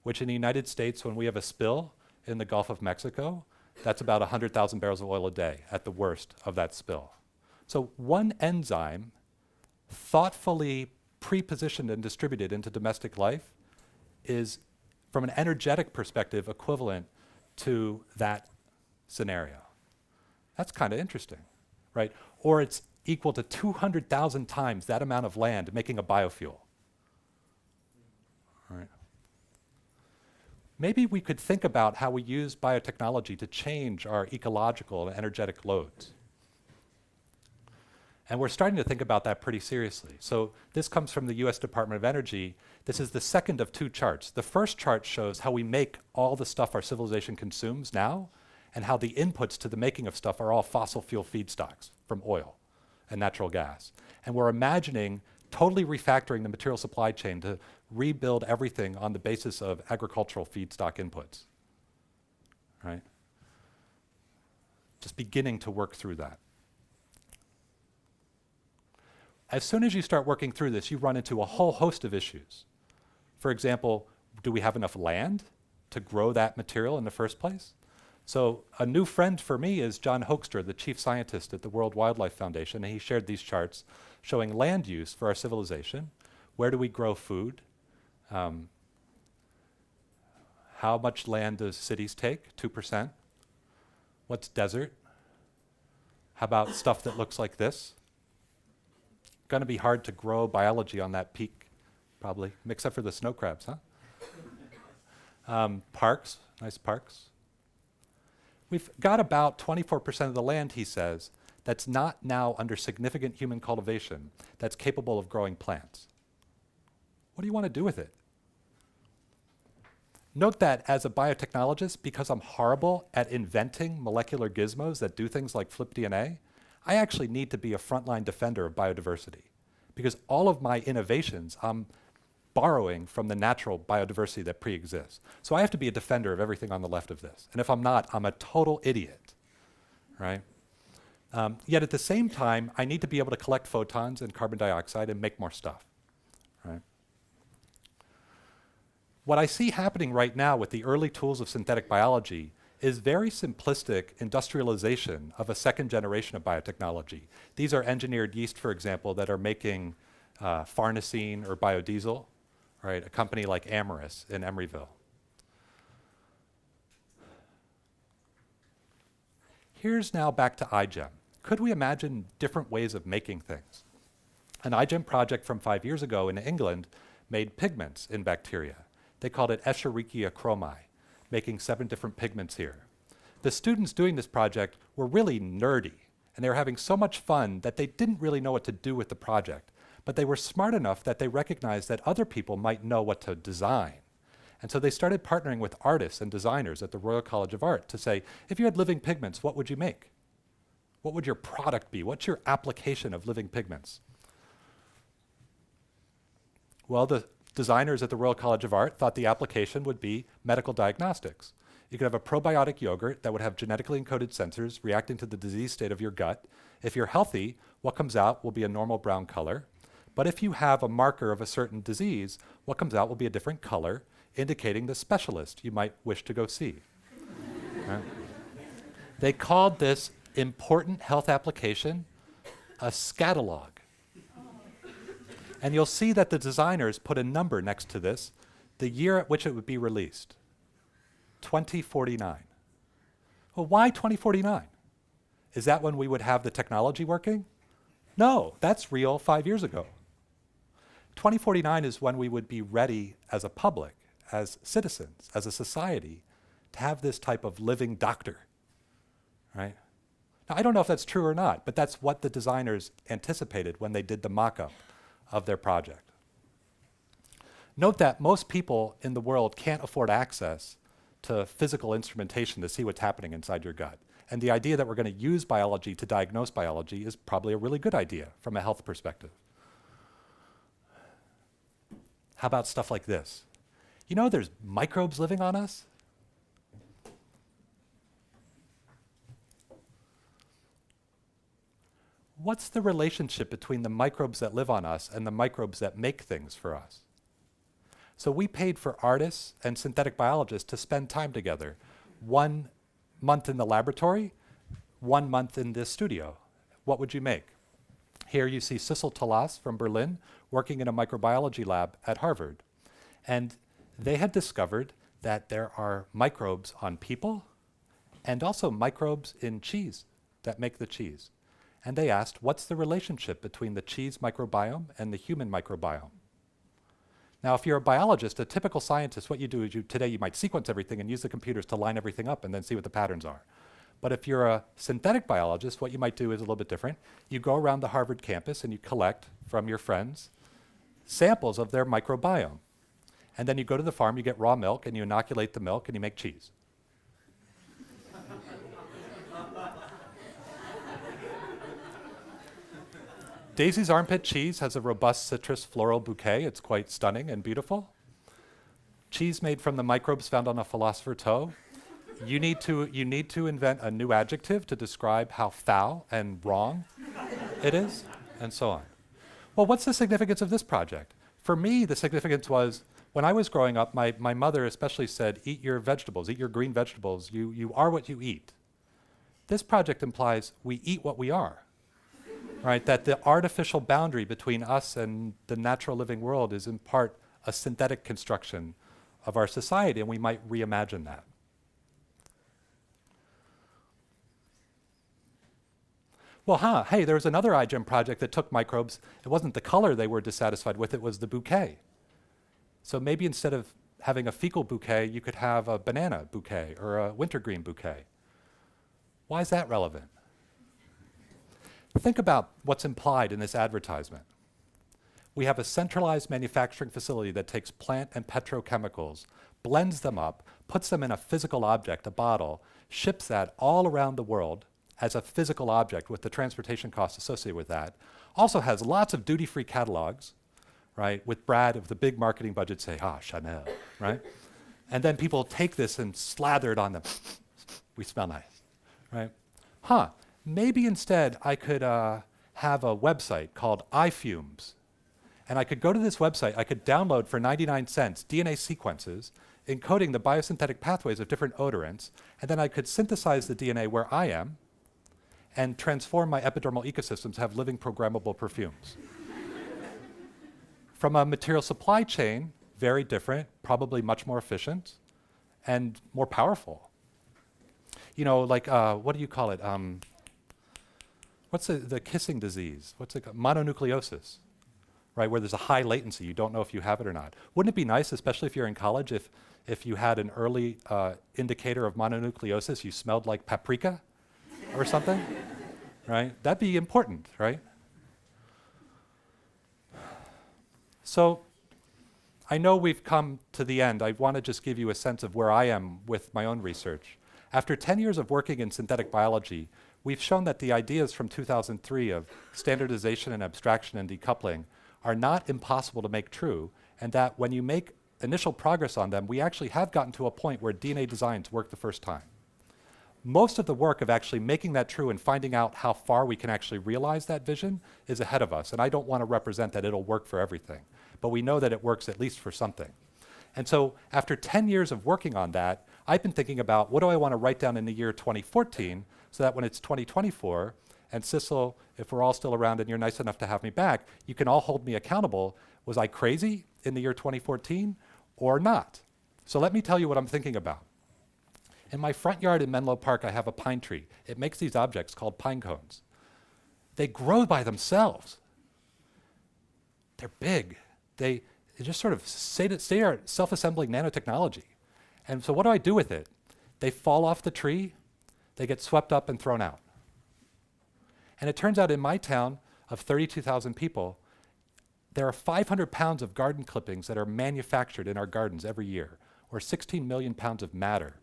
B: Which in the United States, when we have a spill in the Gulf of Mexico, that's about 100,000 barrels of oil a day at the worst of that spill. So one enzyme, thoughtfully pre-positioned and distributed into domestic life, is, from an energetic perspective, equivalent to that scenario. That's kind of interesting, right? Or it's equal to 200,000 times that amount of land making a biofuel. All right. Maybe we could think about how we use biotechnology to change our ecological and energetic loads. And we're starting to think about that pretty seriously. So this comes from the US Department of Energy. This is the second of two charts. The first chart shows how we make all the stuff our civilization consumes now, and how the inputs to the making of stuff are all fossil fuel feedstocks from oil and natural gas. And we're imagining totally refactoring the material supply chain to rebuild everything on the basis of agricultural feedstock inputs, right? Just beginning to work through that. As soon as you start working through this, you run into a whole host of issues. For example, do we have enough land to grow that material in the first place? So a new friend for me is John Hoekstra, the chief scientist at the World Wildlife Foundation, and he shared these charts showing land use for our civilization. Where do we grow food? How much land does cities take? 2%. What's desert? How about stuff that looks like this? Going to be hard to grow biology on that peak, probably, except for the snow crabs, huh? Parks, nice parks. We've got about 24% of the land, he says, that's not now under significant human cultivation, that's capable of growing plants. What do you want to do with it? Note that as a biotechnologist, because I'm horrible at inventing molecular gizmos that do things like flip DNA, I actually need to be a frontline defender of biodiversity, because all of my innovations I'm borrowing from the natural biodiversity that pre-exists. So I have to be a defender of everything on the left of this. And if I'm not, I'm a total idiot, right? Yet at the same time, I need to be able to collect photons and carbon dioxide and make more stuff, right? What I see happening right now with the early tools of synthetic biology is very simplistic industrialization of a second generation of biotechnology. These are engineered yeast, for example, that are making farnesene or biodiesel, right? A company like Amyris in Emeryville. Here's now back to iGEM. Could we imagine different ways of making things? An iGEM project from 5 years ago in England made pigments in bacteria. They called it Escherichia chromai, making 7 different pigments here. The students doing this project were really nerdy, and they were having so much fun that they didn't really know what to do with the project. But they were smart enough that they recognized that other people might know what to design. And so they started partnering with artists and designers at the Royal College of Art to say, if you had living pigments, what would you make? What would your product be? What's your application of living pigments? Well, the designers at the Royal College of Art thought the application would be medical diagnostics. You could have a probiotic yogurt that would have genetically encoded sensors reacting to the disease state of your gut. If you're healthy, what comes out will be a normal brown color. But if you have a marker of a certain disease, what comes out will be a different color, indicating the specialist you might wish to go see. Right? They called this important health application a scatalog. And you'll see that the designers put a number next to this, the year at which it would be released, 2049. Well, why 2049? Is that when we would have the technology working? No, that's real 5 years ago. 2049 is when we would be ready as a public, as citizens, as a society, to have this type of living doctor, right? Now, I don't know if that's true or not, but that's what the designers anticipated when they did the mock-up of their project. Note that most people in the world can't afford access to physical instrumentation to see what's happening inside your gut. And the idea that we're going to use biology to diagnose biology is probably a really good idea from a health perspective. How about stuff like this? You know there's microbes living on us? what's the relationship between the microbes that live on us and the microbes that make things for us? So we paid for artists and synthetic biologists to spend time together. 1 month in the laboratory, 1 month in this studio. What would you make? Here you see Sissel Talas from Berlin working in a microbiology lab at Harvard. And they had discovered that there are microbes on people and also microbes in cheese that make the cheese. And they asked, what's the relationship between the cheese microbiome and the human microbiome? Now, if you're a biologist, a typical scientist, what you do is today you might sequence everything and use the computers to line everything up and then see what the patterns are. But if you're a synthetic biologist, what you might do is a little bit different. You go around the Harvard campus and you collect from your friends samples of their microbiome. And then you go to the farm, you get raw milk, and you inoculate the milk, and you make cheese. Daisy's armpit cheese has a robust citrus floral bouquet. It's quite stunning and beautiful. Cheese made from the microbes found on a philosopher toe. You need to invent a new adjective to describe how foul and wrong it is, and so on. Well, what's the significance of this project? For me, the significance was, when I was growing up, my mother especially said, eat your vegetables, eat your green vegetables. You are what you eat. This project implies we eat what we are. Right, that the artificial boundary between us and the natural living world is in part a synthetic construction of our society, and we might reimagine that. Well, hey, there was another iGEM project that took microbes. It wasn't the color they were dissatisfied with, it was the bouquet. So maybe instead of having a fecal bouquet, you could have a banana bouquet or a wintergreen bouquet. Why is that relevant? Think about what's implied in this advertisement. We have a centralized manufacturing facility that takes plant and petrochemicals, blends them up, puts them in a physical object, a bottle, ships that all around the world as a physical object with the transportation costs associated with that, also has lots of duty-free catalogs, right, with Brad of the big marketing budget say, Chanel, right? And then people take this and slather it on them. We smell nice, right? Maybe instead I could have a website called iFumes. And I could go to this website, I could download for 99 cents DNA sequences encoding the biosynthetic pathways of different odorants, and then I could synthesize the DNA where I am and transform my epidermal ecosystems to have living programmable perfumes. From a material supply chain, very different, probably much more efficient and more powerful. You know, like, what do you call it? What's the kissing disease? What's it called? Mononucleosis, right? Where there's a high latency. You don't know if you have it or not. Wouldn't it be nice, especially if you're in college, if you had an early indicator of mononucleosis, you smelled like paprika or something, right? That'd be important, right? So I know we've come to the end. I want to just give you a sense of where I am with my own research. After 10 years of working in synthetic biology, we've shown that the ideas from 2003 of standardization and abstraction and decoupling are not impossible to make true, and that when you make initial progress on them, we actually have gotten to a point where DNA designs work the first time. Most of the work of actually making that true and finding out how far we can actually realize that vision is ahead of us, and I don't want to represent that it'll work for everything, but we know that it works at least for something. And so after 10 years of working on that, I've been thinking about what do I want to write down in the year 2014 so that when it's 2024, and Sissel, if we're all still around and you're nice enough to have me back, you can all hold me accountable. Was I crazy in the year 2014 or not? So let me tell you what I'm thinking about. In my front yard in Menlo Park, I have a pine tree. It makes these objects called pine cones. They grow by themselves. They're big. They just sort of state-of-the-art self-assembling nanotechnology. And so what do I do with it? They fall off the tree, they get swept up and thrown out. And it turns out in my town of 32,000 people, there are 500 pounds of garden clippings that are manufactured in our gardens every year, or 16 million pounds of matter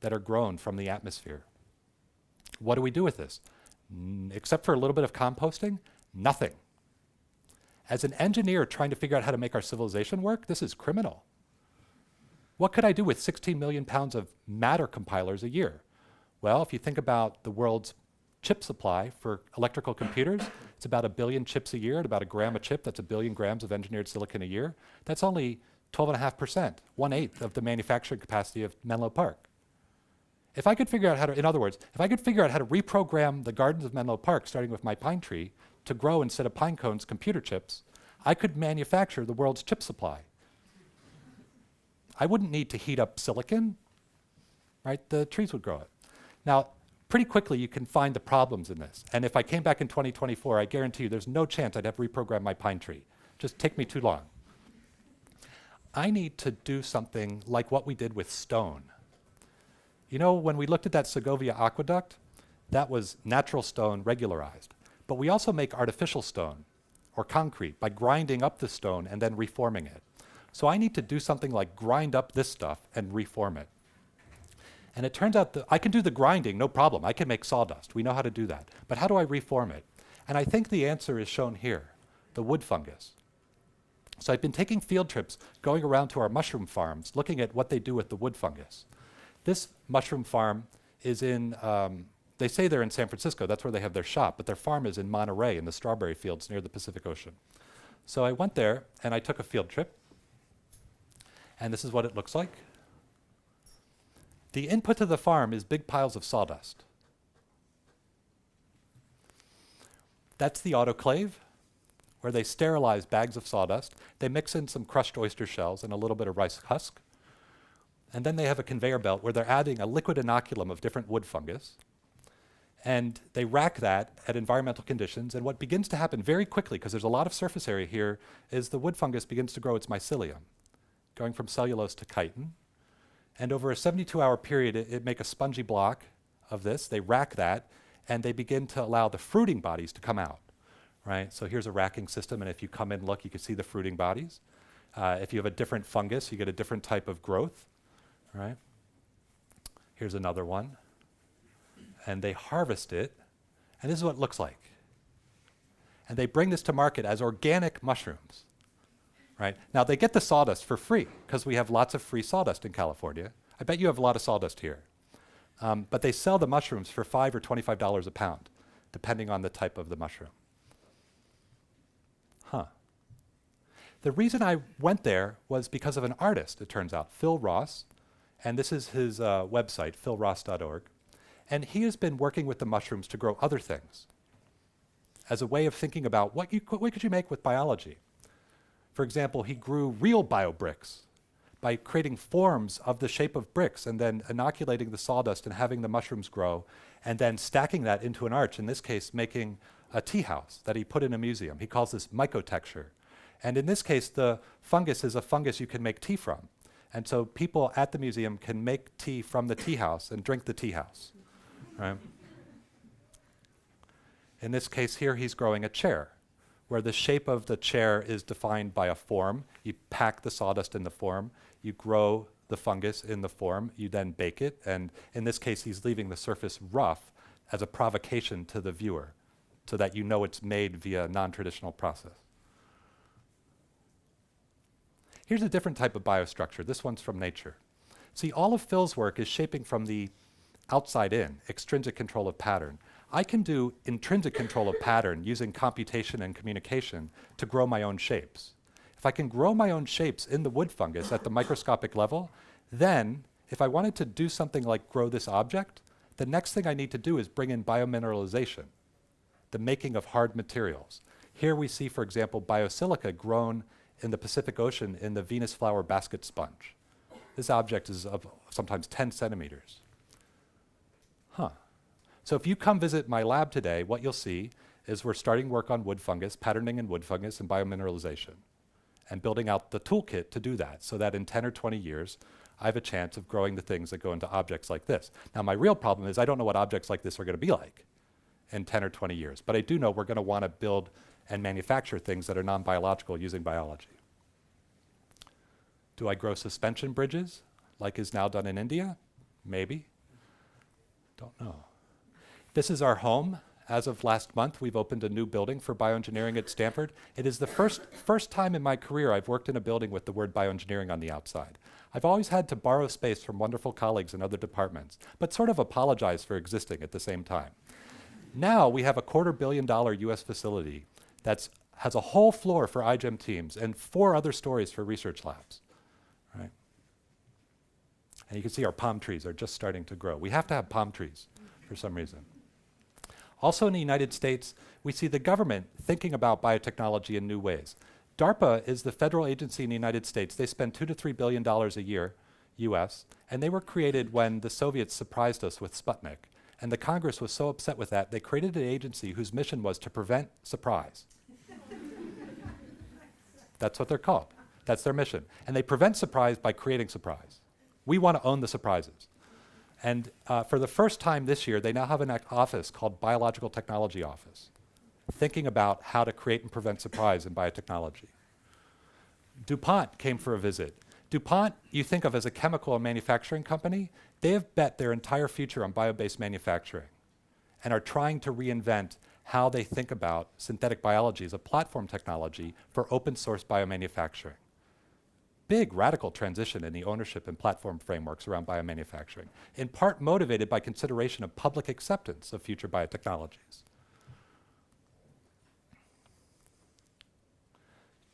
B: that are grown from the atmosphere. What do we do with this? Except for a little bit of composting, nothing. As an engineer trying to figure out how to make our civilization work, this is criminal. What could I do with 16 million pounds of matter compilers a year? Well, if you think about the world's chip supply for electrical computers. It's about 1 billion chips a year at about a gram a chip. That's 1 billion grams of engineered silicon a year. That's only 12.5%, 1/8 of the manufacturing capacity of Menlo Park. If I could figure out how to, in other words, if I could figure out how to reprogram the gardens of Menlo Park, starting with my pine tree, to grow instead of pine cones computer chips, I could manufacture the world's chip supply. I wouldn't need to heat up silicon, right? The trees would grow it. Now, pretty quickly you can find the problems in this. And if I came back in 2024, I guarantee you there's no chance I'd have reprogrammed my pine tree. Just take me too long. I need to do something like what we did with stone. You know, when we looked at that Segovia aqueduct, that was natural stone regularized. But we also make artificial stone or concrete by grinding up the stone and then reforming it. So I need to do something like grind up this stuff and reform it. And it turns out that I can do the grinding, no problem. I can make sawdust. We know how to do that. But how do I reform it? And I think the answer is shown here, the wood fungus. So I've been taking field trips going around to our mushroom farms, looking at what they do with the wood fungus. This mushroom farm is in, they say they're in San Francisco. That's where they have their shop. But their farm is in Monterey in the strawberry fields near the Pacific Ocean. So I went there and I took a field trip. And this is what it looks like. The input to the farm is big piles of sawdust. That's the autoclave, where they sterilize bags of sawdust. They mix in some crushed oyster shells and a little bit of rice husk. And then they have a conveyor belt where they're adding a liquid inoculum of different wood fungus. And they rack that at environmental conditions. And what begins to happen very quickly, because there's a lot of surface area here, is the wood fungus begins to grow its mycelium, going from cellulose to chitin. And over a 72-hour period, it make a spongy block of this. They rack that, and they begin to allow the fruiting bodies to come out, right? So here's a racking system, and if you come in, look, you can see the fruiting bodies. If you have a different fungus, you get a different type of growth, right? Here's another one. And they harvest it, and this is what it looks like. And they bring this to market as organic mushrooms. Right? Now, they get the sawdust for free because we have lots of free sawdust in California. I bet you have a lot of sawdust here. But they sell the mushrooms for $5 or $25 a pound, depending on the type of the mushroom. Huh. The reason I went there was because of an artist, it turns out, Phil Ross. And this is his website, philross.org. And he has been working with the mushrooms to grow other things as a way of thinking about what could you make with biology. For example, he grew real biobricks by creating forms of the shape of bricks and then inoculating the sawdust and having the mushrooms grow and then stacking that into an arch, in this case making a tea house that he put in a museum. He calls this mycotexture. And in this case, the fungus is a fungus you can make tea from. And so people at the museum can make tea from the tea house and drink the tea house. Right? In this case here, he's growing a chair, where the shape of the chair is defined by a form. You pack the sawdust in the form, you grow the fungus in the form, you then bake it, and in this case he's leaving the surface rough as a provocation to the viewer, so that you know it's made via a non-traditional process. Here's a different type of biostructure. This one's from Nature. See, all of Phil's work is shaping from the outside in, extrinsic control of pattern. I can do intrinsic control of pattern using computation and communication to grow my own shapes. If I can grow my own shapes in the wood fungus at the microscopic level, then if I wanted to do something like grow this object, the next thing I need to do is bring in biomineralization, the making of hard materials. Here we see, for example, biosilica grown in the Pacific Ocean in the Venus flower basket sponge. This object is of sometimes 10 centimeters. Huh. So if you come visit my lab today, what you'll see is we're starting work on wood fungus, patterning in wood fungus, and biomineralization, and building out the toolkit to do that, so that in 10 or 20 years, I have a chance of growing the things that go into objects like this. Now, my real problem is I don't know what objects like this are going to be like in 10 or 20 years, but I do know we're going to want to build and manufacture things that are non-biological using biology. Do I grow suspension bridges, like is now done in India? Maybe. Don't know. This is our home. As of last month, we've opened a new building for bioengineering at Stanford. It is the first time in my career I've worked in a building with the word bioengineering on the outside. I've always had to borrow space from wonderful colleagues in other departments, but sort of apologize for existing at the same time. Now we have a $250 million US facility that has a whole floor for iGEM teams and 4 other stories for research labs. Right? And you can see our palm trees are just starting to grow. We have to have palm trees for some reason. Also in the United States, we see the government thinking about biotechnology in new ways. DARPA is the federal agency in the United States. They spend $2 to $3 billion a year, US, and they were created when the Soviets surprised us with Sputnik. And the Congress was so upset with that, they created an agency whose mission was to prevent surprise. That's what they're called. That's their mission. And they prevent surprise by creating surprise. We want to own the surprises. And for the first time this year, they now have an office called Biological Technology Office, thinking about how to create and prevent surprise in biotechnology. DuPont came for a visit. DuPont, you think of as a chemical and manufacturing company, they have bet their entire future on bio-based manufacturing and are trying to reinvent how they think about synthetic biology as a platform technology for open source biomanufacturing. Big radical transition in the ownership and platform frameworks around biomanufacturing, in part motivated by consideration of public acceptance of future biotechnologies.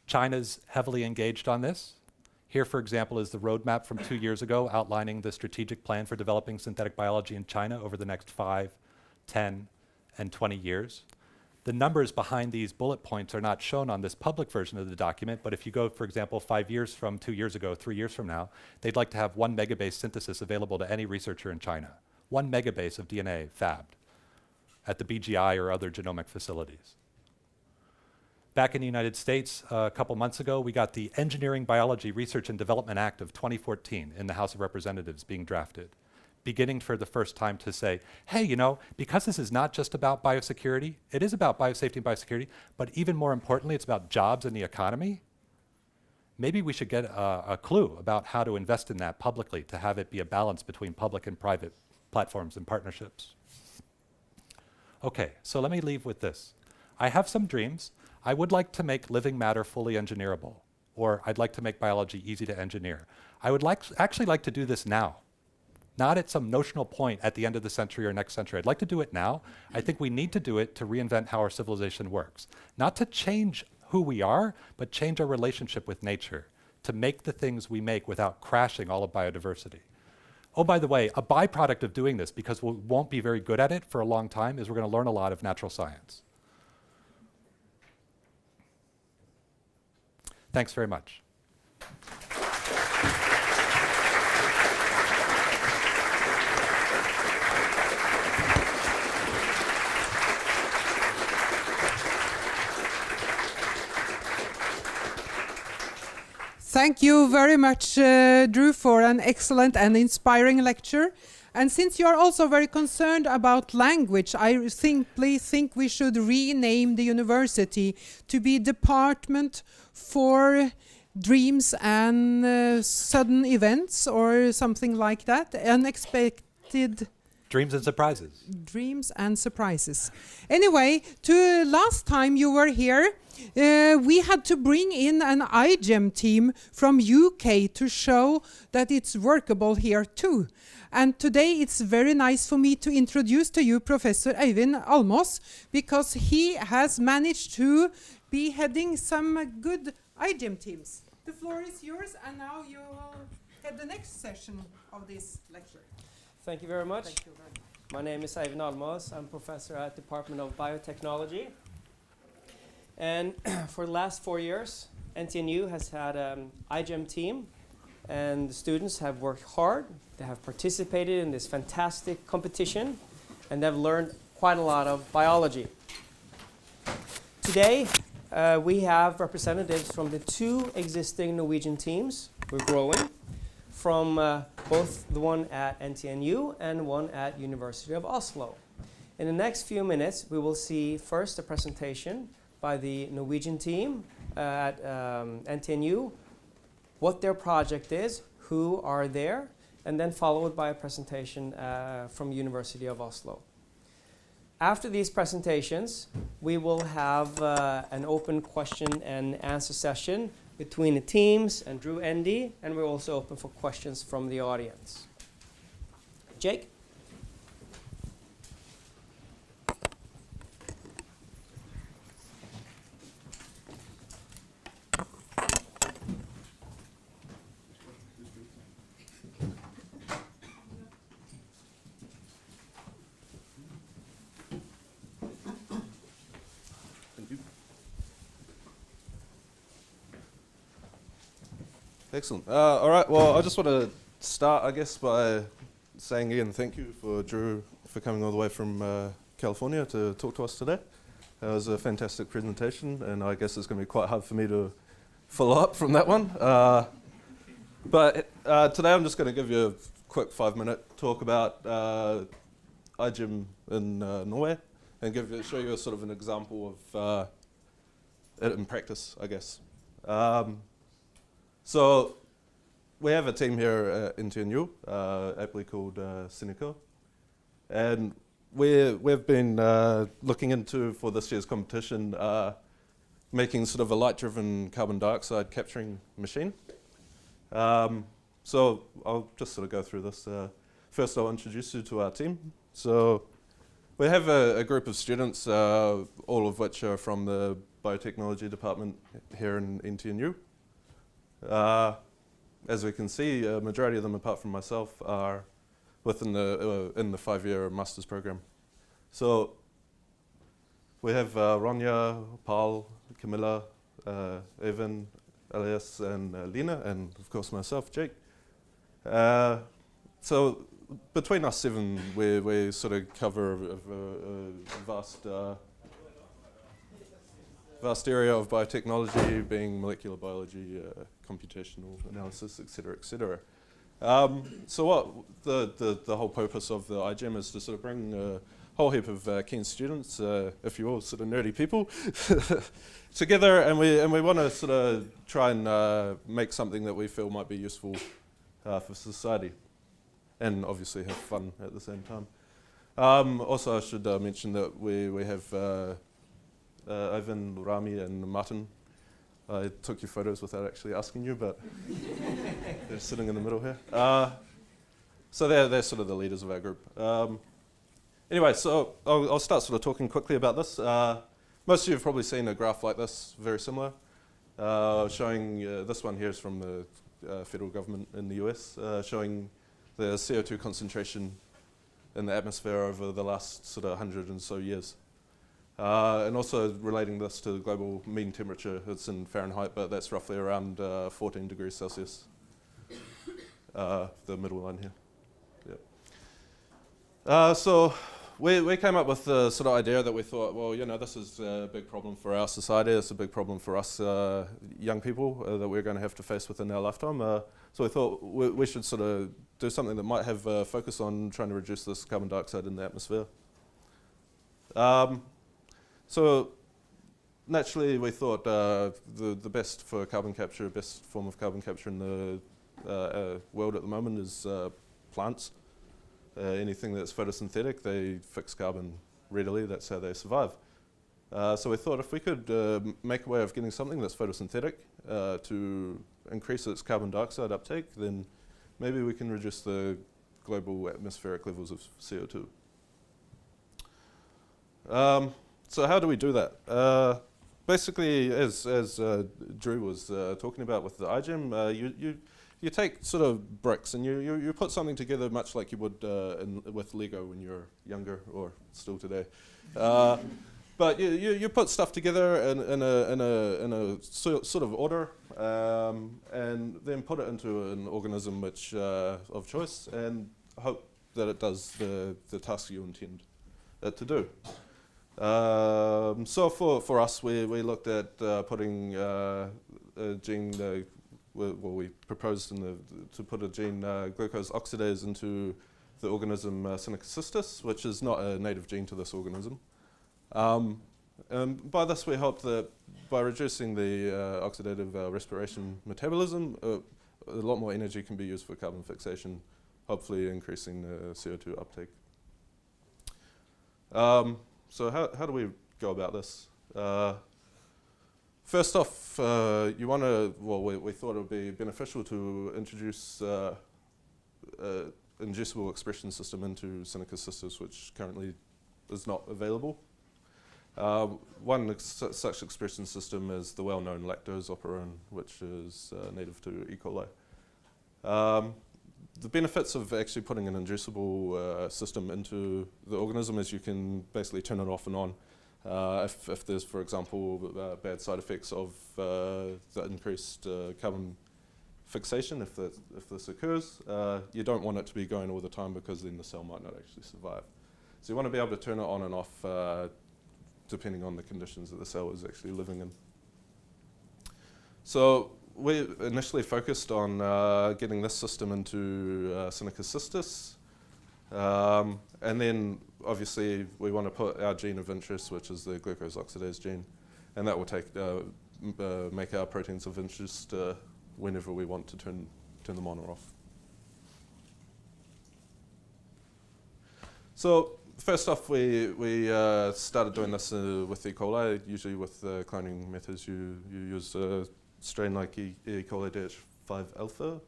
B: China's heavily engaged on this. Here, for example, is the roadmap from 2 years ago outlining the strategic plan for developing synthetic biology in China over the next 5, 10, and 20 years. The numbers behind these bullet points are not shown on this public version of the document, but if you go, for example, 5 years from 2 years ago, 3 years from now, they'd like to have 1 megabase synthesis available to any researcher in China. 1 megabase of DNA fabbed at the BGI or other genomic facilities. Back in the United States, a couple months ago, we got the Engineering, Biology, Research and Development Act of 2014 in the House of Representatives being drafted, beginning for the first time to say, hey, you know, because this is not just about biosecurity, it is about biosafety and biosecurity, but even more importantly, it's about jobs and the economy. Maybe we should get a clue about how to invest in that publicly to have it be a balance between public and private platforms and partnerships. Okay, so let me leave with this. I have some dreams. I would like to make living matter fully engineerable, or I'd like to make biology easy to engineer. I would actually like to do this now, not at some notional point at the end of the century or next century. I'd like to do it now. I think we need to do it to reinvent how our civilization works. Not to change who we are, but change our relationship with nature, to make the things we make without crashing all of biodiversity. Oh, by the way, a byproduct of doing this, because we won't be very good at it for a long time, is we're going to learn a lot of natural science. Thanks very much.
A: Thank you very much, Drew, for an excellent and inspiring lecture. And since you are also very concerned about language, I simply think we should rename the university to be Department for Dreams and Sudden Events, or something like that. Unexpected
B: Dreams and surprises.
A: Dreams and surprises. Anyway, last time you were here, we had to bring in an iGEM team from UK to show that it's workable here too. And today it's very nice for me to introduce to you Professor Øyvind Almås, because he has managed to be heading some good iGEM teams. The floor is yours, and now you will head the next session of this lecture.
C: Thank you very much.
A: Thank you very much.
C: My name is Øyvind Almås. I'm professor at Department of Biotechnology. And for the last 4 years, NTNU has had an iGEM team, and the students have worked hard. They have participated in this fantastic competition, and they've learned quite a lot of biology. Today, we have representatives from the 2 existing Norwegian teams. We're growing from both the one at NTNU and one at University of Oslo. In the next few minutes, we will see first a presentation by the Norwegian team at NTNU, what their project is, who are there, and then followed by a presentation from University of Oslo. After these presentations, we will have an open question and answer session between the teams and Drew Endy, and we're also open for questions from the audience. Jake?
D: Excellent. All right, well, I just want to start, I guess, by saying again thank you for Drew for coming all the way from California to talk to us today. It was a fantastic presentation, and I guess it's going to be quite hard for me to follow up from that one. But today I'm just going to give you a quick 5-minute talk about iGEM in Norway, and show you a sort of an example of it in practice, I guess. So we have a team here at NTNU, aptly called Cynico, and we've been looking into, for this year's competition, making sort of a light-driven carbon dioxide capturing machine. So I'll just sort of go through this. First, I'll introduce you to our team. So we have a group of students, all of which are from the biotechnology department here in NTNU. As we can see, a majority of them, apart from myself, are within in the 5-year master's program. So we have Ronja, Paul, Camilla, Evan, Elias, and Lena, and of course myself, Jake. So between us 7, we sort of cover a vast area of biotechnology, being molecular biology, computational analysis, et cetera, so what the whole purpose of the iGEM is to sort of bring a whole heap of keen students, if you will, sort of nerdy people, together, and we want to sort of try and make something that we feel might be useful for society, and obviously have fun at the same time. Also, I should mention that we have Ivan, Rami, and Martin. I took your photos without actually asking you, but they're sitting in the middle here. So they're sort of the leaders of our group. Anyway, so I'll start sort of talking quickly about this. Most of you have probably seen a graph like this, very similar, showing, this one here is from the federal government in the US, showing the CO2 concentration in the atmosphere over the last sort of 100 and so years. And also relating this to the global mean temperature. It's in Fahrenheit, but that's roughly around 14 degrees Celsius, the middle line here. Yep. So we came up with the sort of idea that we thought, well, you know, this is a big problem for our society. It's a big problem for us young people that we're going to have to face within our lifetime. So we thought we should sort of do something that might have a focus on trying to reduce this carbon dioxide in the atmosphere. So naturally, we thought the best for carbon capture, best form of carbon capture in the world at the moment is plants. Anything that's photosynthetic, they fix carbon readily. That's how they survive. So we thought if we could make a way of getting something that's photosynthetic to increase its carbon dioxide uptake, then maybe we can reduce the global atmospheric levels of CO2. So how do we do that? Basically, as Drew was talking about with the iGEM, you take sort of bricks and you put something together much like you would with Lego when you're younger, or still today. But you put stuff together in a sort of order, and then put it into an organism which of choice, and hope that it does the task you intend it to do. So for us, we looked at putting a gene. We proposed to put a gene glucose oxidase into the organism Syntetisk cystis, which is not a native gene to this organism. And by this, we hope that by reducing the oxidative respiration metabolism, a lot more energy can be used for carbon fixation, hopefully increasing the CO2 uptake. So how do we go about this? First off, you want to, well, we thought it would be beneficial to introduce inducible expression system into syntetisk cystis, which currently is not available. One such expression system is the well-known lactose operon, which is native to E. coli. The benefits of actually putting an inducible system into the organism is you can basically turn it off and on. If there's, for example, bad side effects of the increased carbon fixation if this occurs. You don't want it to be going all the time because then the cell might not actually survive. So you want to be able to turn it on and off depending on the conditions that the cell is actually living in. So we initially focused on getting this system into synthetic cystis. And then obviously we want to put our gene of interest, which is the glucose oxidase gene, and that will take make our proteins of interest whenever we want to turn them on or off. So first off, we started doing this with E. coli. Usually with cloning methods, you use a strain like E. coli DH5 alpha.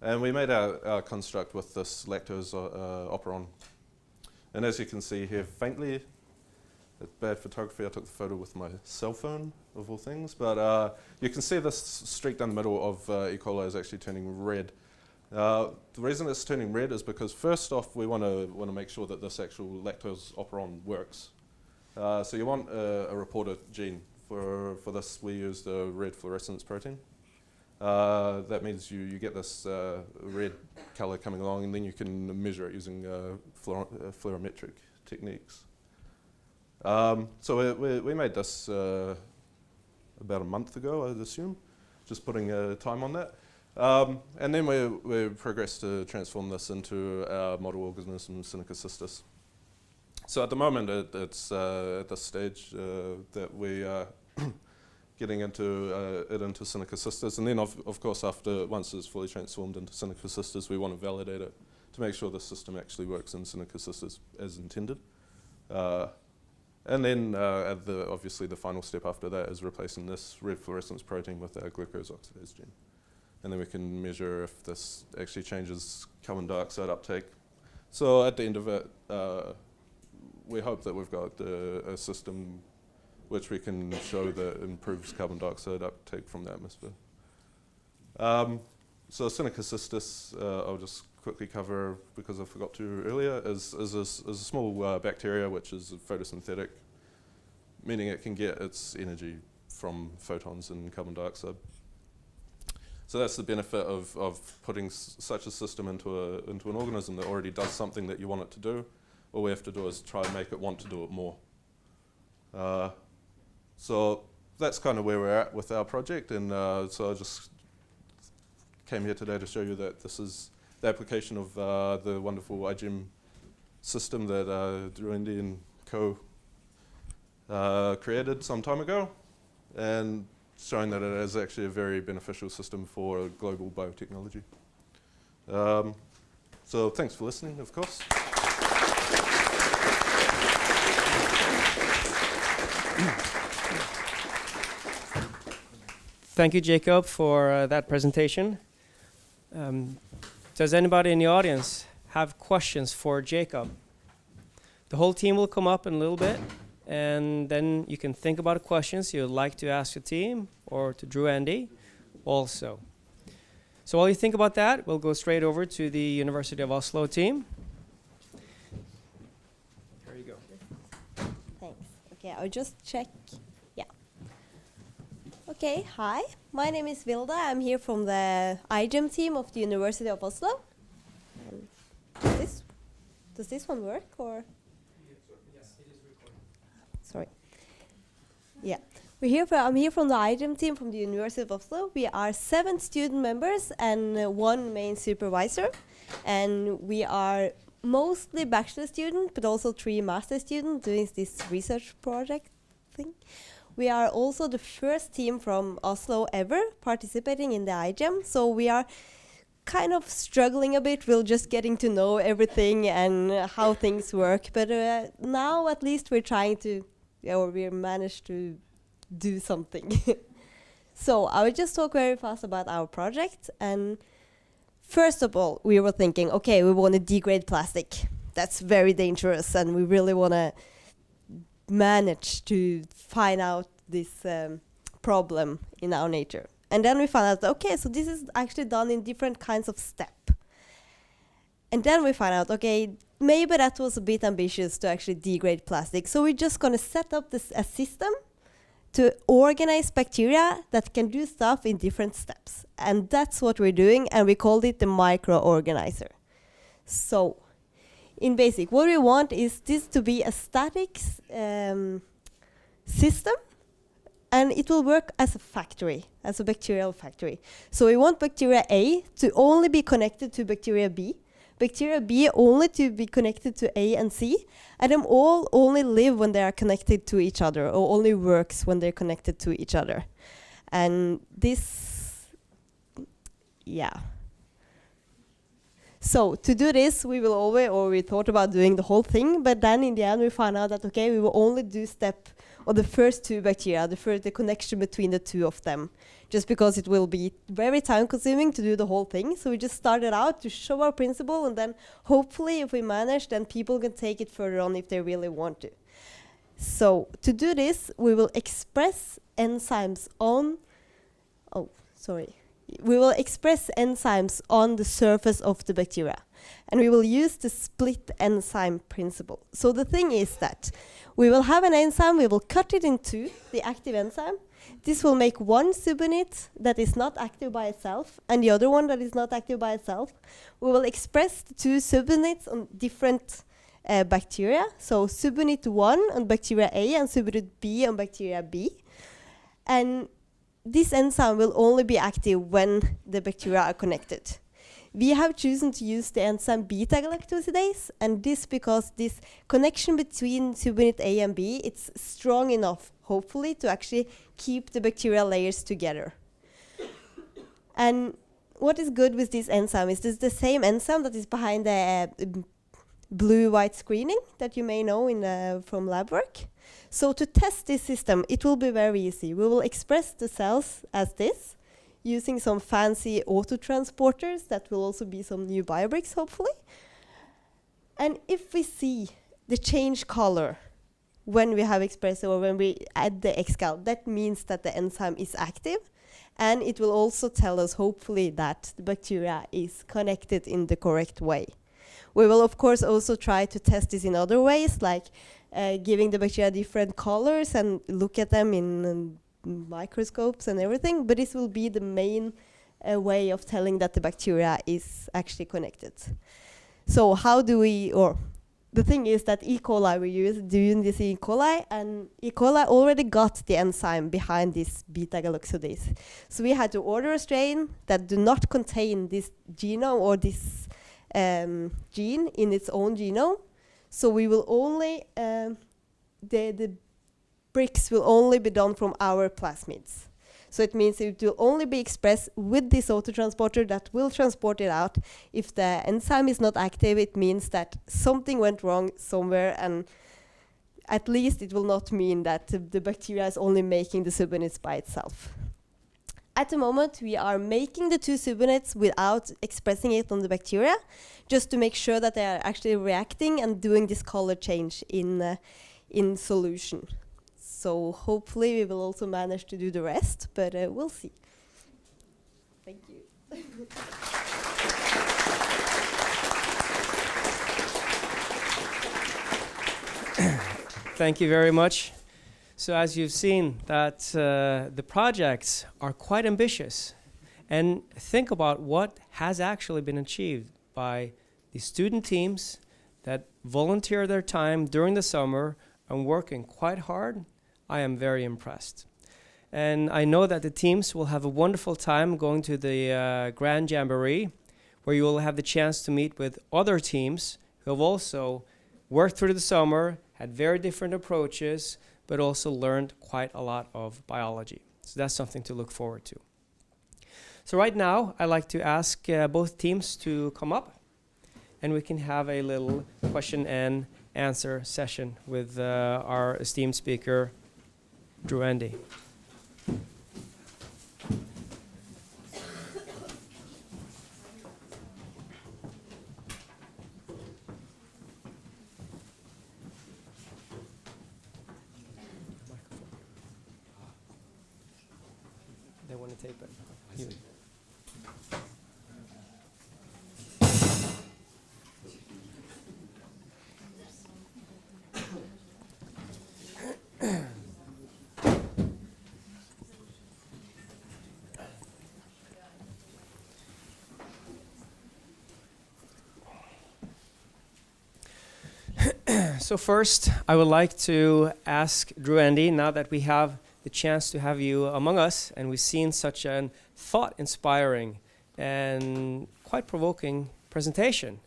D: And we made our construct with this lactose operon. And as you can see here faintly, it's bad photography, I took the photo with my cell phone, of all things, but you can see this streak down the middle of E. coli is actually turning red. The reason it's turning red is because first off, we want to make sure that this actual lactose operon works. So you want a reporter gene. For this, we use the red fluorescence protein. That means you get this red color coming along, and then you can measure it using fluorometric techniques. So we made this about a month ago, I'd assume, just putting time on that. And then we progressed to transform this into our model organism, Synthetica cystis. So at the moment, it's at this stage that we are getting into into Synthetica cystis, and then of course once it's fully transformed into Synthetica cystis, we want to validate it to make sure the system actually works in Synthetica cystis as intended. And then obviously the final step after that is replacing this red fluorescence protein with our glucose oxidase gene. And then we can measure if this actually changes carbon dioxide uptake. So at the end of it, we hope that we've got a system which we can show that improves carbon dioxide uptake from the atmosphere. So Synthetica cystis, I'll just quickly cover because I forgot to earlier, is a small bacteria which is photosynthetic, meaning it can get its energy from photons and carbon dioxide. So that's the benefit of putting such a system into an organism that already does something that you want it to do. All we have to do is try and make it want to do it more. So that's kind of where we're at with our project, and so I just came here today to show you that this is the application of the wonderful iGEM system that Drew Endy and co created some time ago, and showing that it is actually a very beneficial system for global biotechnology. So thanks for listening, of course.
C: Thank you, Jacob, for that presentation. Does anybody in the audience have questions for Jacob? The whole team will come up in a little bit, and then you can think about questions you'd like to ask the team or to Drew Endy also. So while you think about that, we'll go straight over to the University of Oslo team. Here you go.
E: Thanks. Okay, I'll just check. Yeah. Okay, hi. My name is Vilda. I'm here from the iGEM team of the University of Oslo. Does this one work or?
C: Yes, it is recording.
E: Sorry. Yeah. I'm here from the iGEM team from the University of Oslo. We are 7 student members and 1 main supervisor. And we are mostly bachelor students, but also 3 master students doing this research project thing. We are also the first team from Oslo ever participating in the iGEM. So we are kind of struggling a bit. We're just getting to know everything and how things work. But now at least we're trying to, or we managed to do something. So I will just talk very fast about our project. And first of all, we were thinking, okay, we want to degrade plastic. That's very dangerous, and we really want to manage to find out this problem in our nature. And then we found out, okay, so this is actually done in different kinds of steps. And then we found out, okay, maybe that was a bit ambitious to actually degrade plastic. So we're just going to set up a system to organize bacteria that can do stuff in different steps. And that's what we're doing, and we called it the microorganizer. So, in basic, what we want is this to be a static system, and it will work as a factory, as a bacterial factory. So we want bacteria A to only be connected to bacteria B, bacteria B only to be connected to A and C, and them all only live when they are connected to each other, or only works when they're connected to each other. And this, yeah. So to do this, we will always, or we thought about doing the whole thing, but then in the end we found out that, okay, we will only do step, or the first two bacteria, the connection between the two of them, just because it will be very time consuming to do the whole thing. So we just started out to show our principle, and then hopefully if we manage, then people can take it further on if they really want to. So to do this, we will express enzymes on, we will express enzymes on the surface of the bacteria. And we will use the split enzyme principle. So the thing is that we will have an enzyme, we will cut it in two, the active enzyme. This will make one subunit that is not active by itself, and the other one that is not active by itself. We will express the two subunits on different bacteria. So subunit 1 on bacteria A and subunit B on bacteria B. And this enzyme will only be active when the bacteria are connected. We have chosen to use the enzyme beta-galactosidase, and this because this connection between subunit A and B, it's strong enough, hopefully, to actually keep the bacterial layers together. And what is good with this enzyme is this the same enzyme that is behind the blue-white screening that you may know from lab work. So to test this system, it will be very easy. We will express the cells as this, using some fancy autotransporters that will also be some new biobricks, hopefully. And if we see the change color when we have expressed or when we add the xcal, that means that the enzyme is active. And it will also tell us, hopefully, that the bacteria is connected in the correct way. We will, of course, also try to test this in other ways, like giving the bacteria different colors and look at them in microscopes and everything, but this will be the main way of telling that the bacteria is actually connected. So how do we, or the thing is that E. coli we use doing this E. coli, and E. coli already got the enzyme behind this beta-galactosidase. So we had to order a strain that do not contain this genome or this gene in its own genome. So we will only, the bricks will only be done from our plasmids. So it means it will only be expressed with this autotransporter that will transport it out. If the enzyme is not active, it means that something went wrong somewhere, and at least it will not mean that the bacteria is only making the subunits by itself. At the moment, we are making the two subunits without expressing it on the bacteria, just to make sure that they are actually reacting and doing this color change in solution. So hopefully we will also manage to do the rest, but we'll see. Thank you.
C: Thank you very much. So as you've seen, that the projects are quite ambitious, and think about what has actually been achieved by the student teams that volunteer their time during the summer and working quite hard. I am very impressed. And I know that the teams will have a wonderful time going to the Grand Jamboree, where you will have the chance to meet with other teams who have also worked through the summer, had very different approaches, but also learned quite a lot of biology. So that's something to look forward to. So right now, I'd like to ask both teams to come up, and we can have a little question and answer session with our esteemed speaker, Drew Endy. They want to tape it. You. So first, I would like to ask Drew Endy, now that we have the chance to have you among us, and we've seen such an thought-inspiring and quite provoking presentation,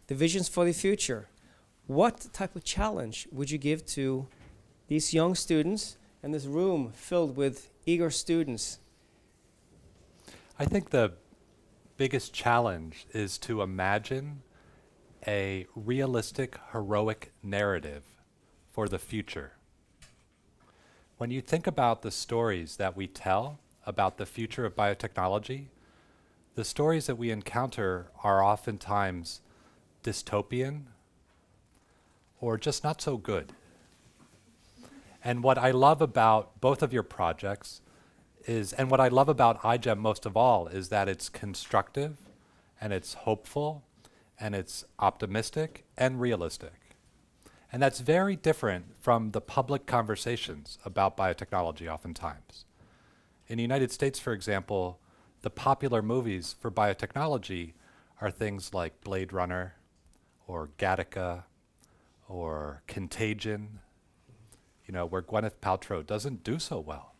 C: the visions for the future. What type of challenge would you give to these young students and this room filled with eager students?
B: I think the biggest challenge is to imagine a realistic, heroic narrative for the future. When you think about the stories that we tell about the future of biotechnology, the stories that we encounter are oftentimes dystopian or just not so good. And what I love about both of your projects is, and what I love about iGEM most of all, is that it's constructive and it's hopeful and it's optimistic and realistic. And that's very different from the public conversations about biotechnology oftentimes. In the United States, for example, the popular movies for biotechnology are things like Blade Runner or Gattaca or Contagion, you know, where Gwyneth Paltrow doesn't do so well.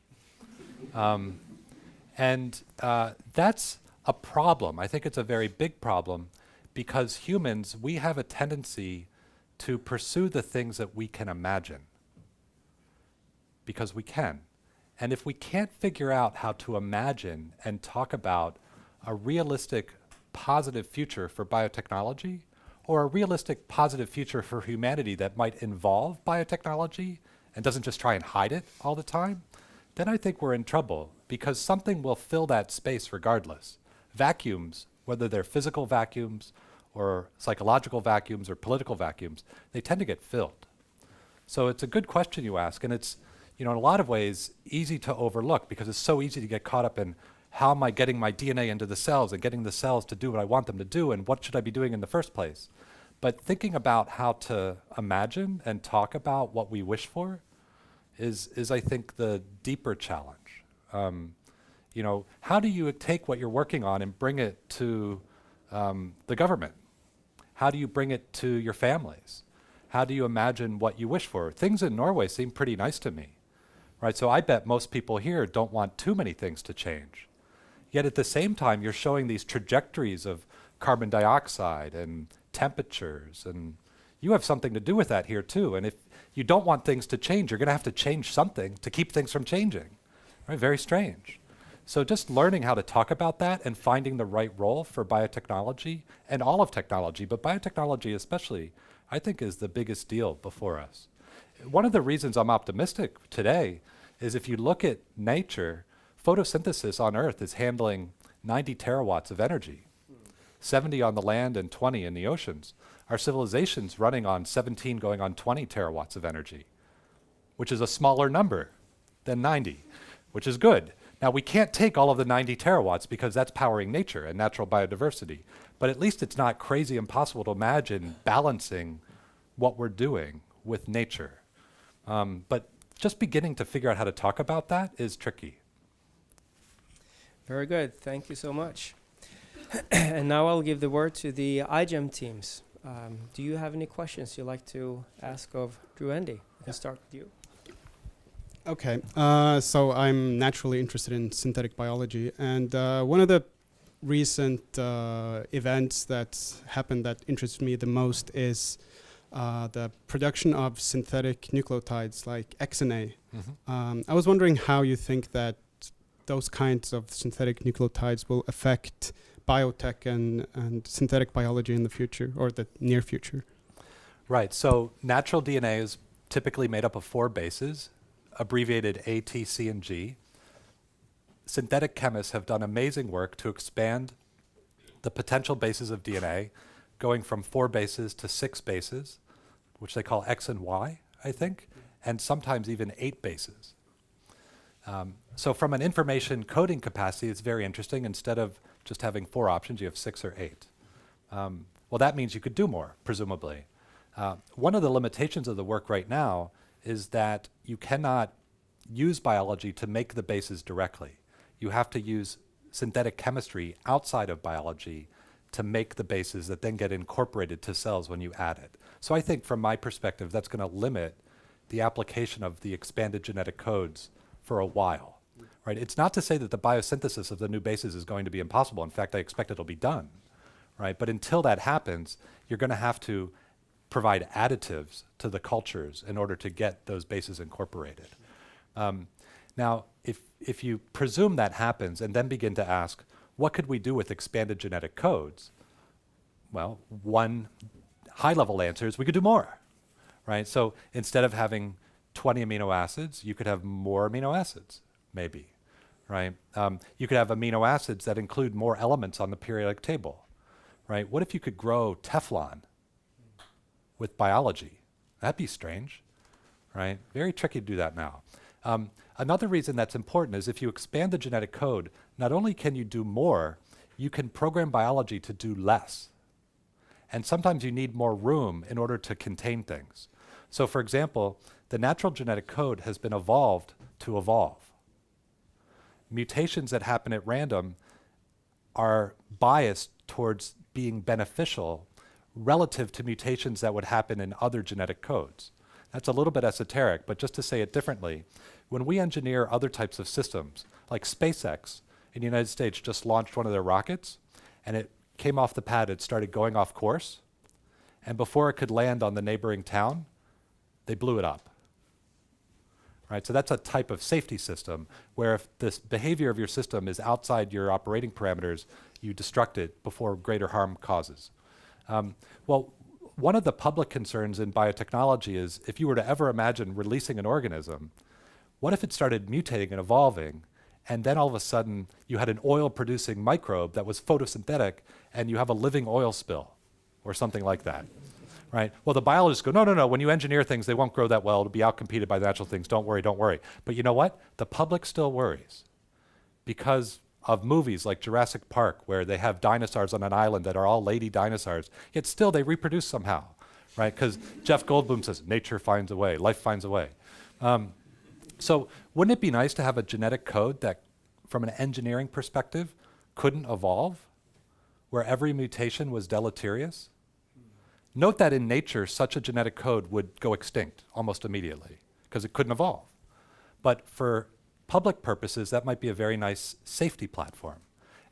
B: That's a problem. I think it's a very big problem because humans, we have a tendency to pursue the things that we can imagine because we can. And if we can't figure out how to imagine and talk about a realistic, positive future for biotechnology, or a realistic, positive future for humanity that might involve biotechnology and doesn't just try and hide it all the time, then I think we're in trouble because something will fill that space regardless. Vacuums, whether they're physical vacuums or psychological vacuums or political vacuums, they tend to get filled. So it's a good question you ask, and it's, you know, in a lot of ways easy to overlook because it's so easy to get caught up in how am I getting my DNA into the cells and getting the cells to do what I want them to do and what should I be doing in the first place. But thinking about how to imagine and talk about what we wish for is I think the deeper challenge. You know, how do you take what you're working on and bring it to the government? How do you bring it to your families? How do you imagine what you wish for? Things in Norway seem pretty nice to me, right? So I bet most people here don't want too many things to change. Yet at the same time, you're showing these trajectories of carbon dioxide and temperatures, and you have something to do with that here too. And if you don't want things to change, you're going to have to change something to keep things from changing, right? Very strange. So just learning how to talk about that and finding the right role for biotechnology and all of technology, but biotechnology especially, I think is the biggest deal before us. One of the reasons I'm optimistic today is if you look at nature, photosynthesis on Earth is handling 90 terawatts of energy, 70 on the land and 20 in the oceans. Our civilization's running on 17 going on 20 terawatts of energy, which is a smaller number than 90, which is good. Now, we can't take all of the 90 terawatts because that's powering nature and natural biodiversity, but at least it's not crazy impossible to imagine balancing what we're doing with nature. But just beginning to figure out how to talk about that is tricky.
C: Very good. Thank you so much. And now I'll give the word to the iGEM teams. Do you have any questions you'd like to ask of Drew Endy? I can start with you.
F: Okay, so I'm naturally interested in synthetic biology, and one of the recent events that happened that interests me the most is the production of synthetic nucleotides like XNA.
B: Mm-hmm.
F: I was wondering how you think that those kinds of synthetic nucleotides will affect biotech and synthetic biology in the future, or the near future.
B: Right, so natural DNA is typically made up of 4 bases, abbreviated A, T, C, and G. Synthetic chemists have done amazing work to expand the potential bases of DNA, going from 4 bases to 6 bases, which they call X and Y, I think, and sometimes even 8 bases. So from an information coding capacity, it's very interesting. Instead of just having 4 options, you have 6 or 8. Well, that means you could do more, presumably. One of the limitations of the work right now is that you cannot use biology to make the bases directly. You have to use synthetic chemistry outside of biology to make the bases that then get incorporated to cells when you add it. So I think from my perspective, that's going to limit the application of the expanded genetic codes for a while, right? It's not to say that the biosynthesis of the new bases is going to be impossible. In fact, I expect it'll be done, right? But until that happens, you're going to have to provide additives to the cultures in order to get those bases incorporated. Now, if you presume that happens and then begin to ask, what could we do with expanded genetic codes? Well, one high-level answer is we could do more, right? So instead of having 20 amino acids, you could have more amino acids, maybe, right? You could have amino acids that include more elements on the periodic table, right? What if you could grow Teflon with biology? That'd be strange, right? Very tricky to do that now. Another reason that's important is if you expand the genetic code, not only can you do more, you can program biology to do less. And sometimes you need more room in order to contain things. So for example, the natural genetic code has been evolved to evolve. Mutations that happen at random are biased towards being beneficial relative to mutations that would happen in other genetic codes. That's a little bit esoteric, but just to say it differently, when we engineer other types of systems, like SpaceX in the United States just launched one of their rockets, and it came off the pad, it started going off course, and before it could land on the neighboring town, they blew it up. Right, so that's a type of safety system where if this behavior of your system is outside your operating parameters, you destruct it before greater harm causes. Well, one of the public concerns in biotechnology is if you were to ever imagine releasing an organism, what if it started mutating and evolving, and then all of a sudden you had an oil-producing microbe that was photosynthetic, and you have a living oil spill, or something like that, right? Well, the biologists go, no, when you engineer things, they won't grow that well, it'll be outcompeted by the natural things, don't worry. But you know what? The public still worries, because of movies like Jurassic Park, where they have dinosaurs on an island that are all lady dinosaurs, yet still they reproduce somehow, right? Because Jeff Goldblum says, nature finds a way, life finds a way. So wouldn't it be nice to have a genetic code that, from an engineering perspective, couldn't evolve, where every mutation was deleterious? Note that in nature, such a genetic code would go extinct almost immediately, because it couldn't evolve. But for public purposes, that might be a very nice safety platform.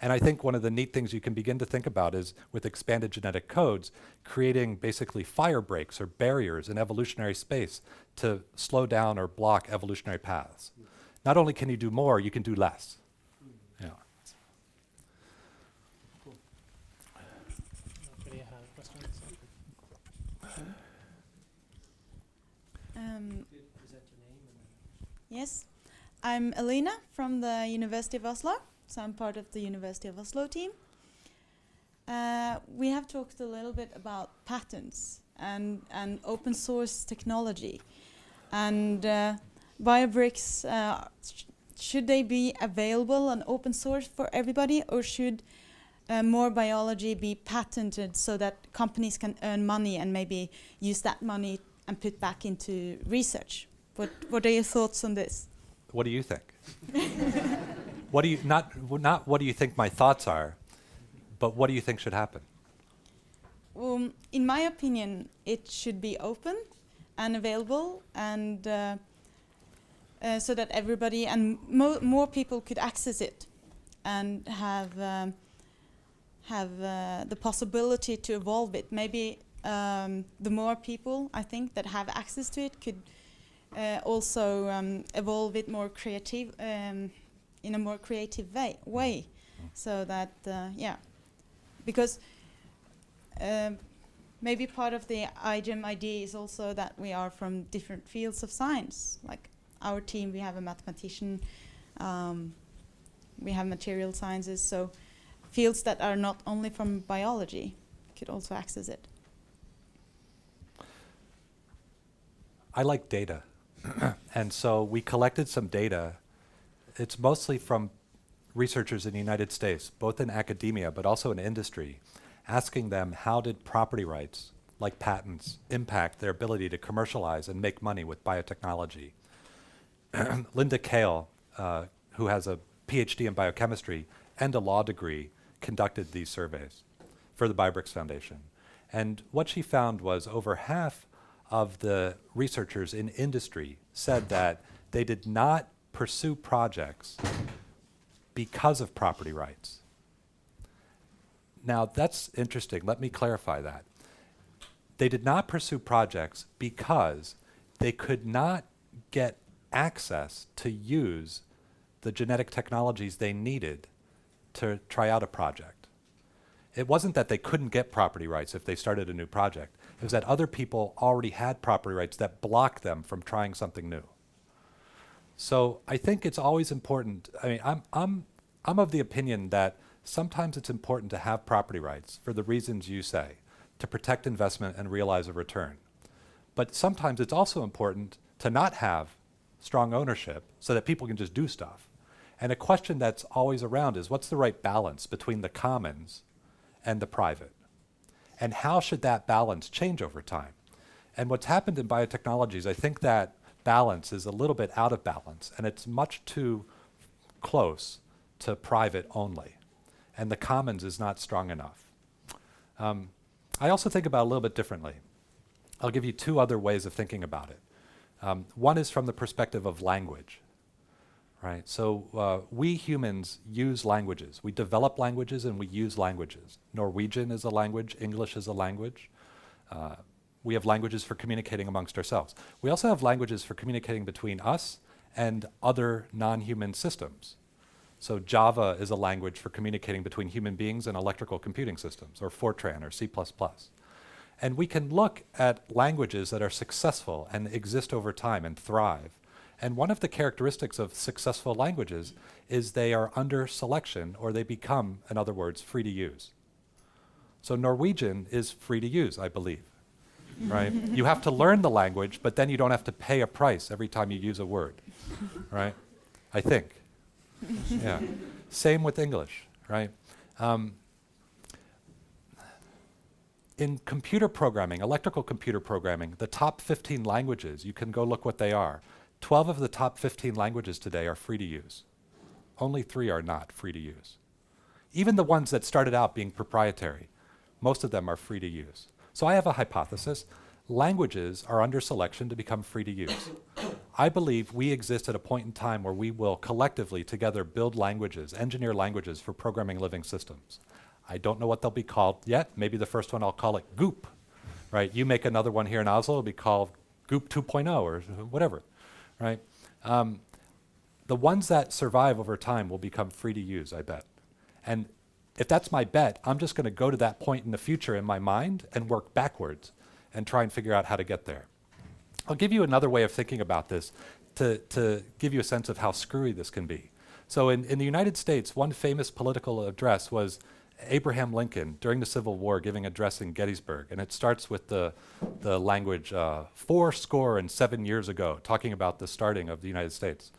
B: And I think one of the neat things you can begin to think about is, with expanded genetic codes, creating basically fire breaks or barriers in evolutionary space to slow down or block evolutionary paths. Not only can you do more, you can do less. Yeah.
C: Anybody have questions? Present your name.
G: Yes, I'm Elena from the University of Oslo, so I'm part of the University of Oslo team. We have talked a little bit about patents and open source technology. And biobricks, should they be available and open source for everybody, or should more biology be patented so that companies can earn money and maybe use that money and put back into research? What are your thoughts on this?
B: What do you think? What do you, not what do you think my thoughts are, but what do you think should happen?
G: In my opinion, it should be open and available, and so that everybody and more people could access it and have the possibility to evolve it. Maybe the more people, I think, that have access to it could also evolve it more creative, in a more creative way. So that, because maybe part of the iGEM idea is also that we are from different fields of science. Like our team, we have a mathematician, we have material sciences, so fields that are not only from biology could also access it.
B: I like data. And so we collected some data. It's mostly from researchers in the United States, both in academia but also in industry, asking them how did property rights, like patents, impact their ability to commercialize and make money with biotechnology. Linda Kale, who has a PhD in biochemistry and a law degree, conducted these surveys for the BioBricks Foundation. And what she found was over half of the researchers in industry said that they did not pursue projects because of property rights. Now, that's interesting. Let me clarify that. They did not pursue projects because they could not get access to use the genetic technologies they needed to try out a project. It wasn't that they couldn't get property rights if they started a new project. It was that other people already had property rights that blocked them from trying something new. So I think it's always important. I mean, I'm of the opinion that sometimes it's important to have property rights for the reasons you say, to protect investment and realize a return. But sometimes it's also important to not have strong ownership so that people can just do stuff. And a question that's always around is, what's the right balance between the commons and the private? And how should that balance change over time? And what's happened in biotechnology is I think that balance is a little bit out of balance, and it's much too close to private only. And the commons is not strong enough. I also think about it a little bit differently. I'll give you two other ways of thinking about it. One is from the perspective of language, right? So we humans use languages. We develop languages and we use languages. Norwegian is a language, English is a language. We have languages for communicating amongst ourselves. We also have languages for communicating between us and other non-human systems. So Java is a language for communicating between human beings and electrical computing systems, or Fortran or C++. And we can look at languages that are successful and exist over time and thrive. And one of the characteristics of successful languages is they are under selection, or they become, in other words, free to use. So Norwegian is free to use, I believe, right? You have to learn the language, but then you don't have to pay a price every time you use a word, right? I think. Yeah. Same with English, right? In computer programming, electrical computer programming, the top 15 languages, you can go look what they are. 12 of the top 15 languages today are free to use. Only 3 are not free to use. Even the ones that started out being proprietary, most of them are free to use. So I have a hypothesis. Languages are under selection to become free to use. I believe we exist at a point in time where we will collectively together build languages, engineer languages for programming living systems. I don't know what they'll be called yet. Maybe the first one I'll call it Goop, right? You make another one here in Oslo, it'll be called Goop 2.0 or whatever, right? The ones that survive over time will become free to use, I bet. And if that's my bet, I'm just going to go to that point in the future in my mind and work backwards and try and figure out how to get there. I'll give you another way of thinking about this to give you a sense of how screwy this can be. So in the United States, one famous political address was Abraham Lincoln during the Civil War giving an address in Gettysburg, and it starts with the language 407 years ago, talking about the starting of the United States.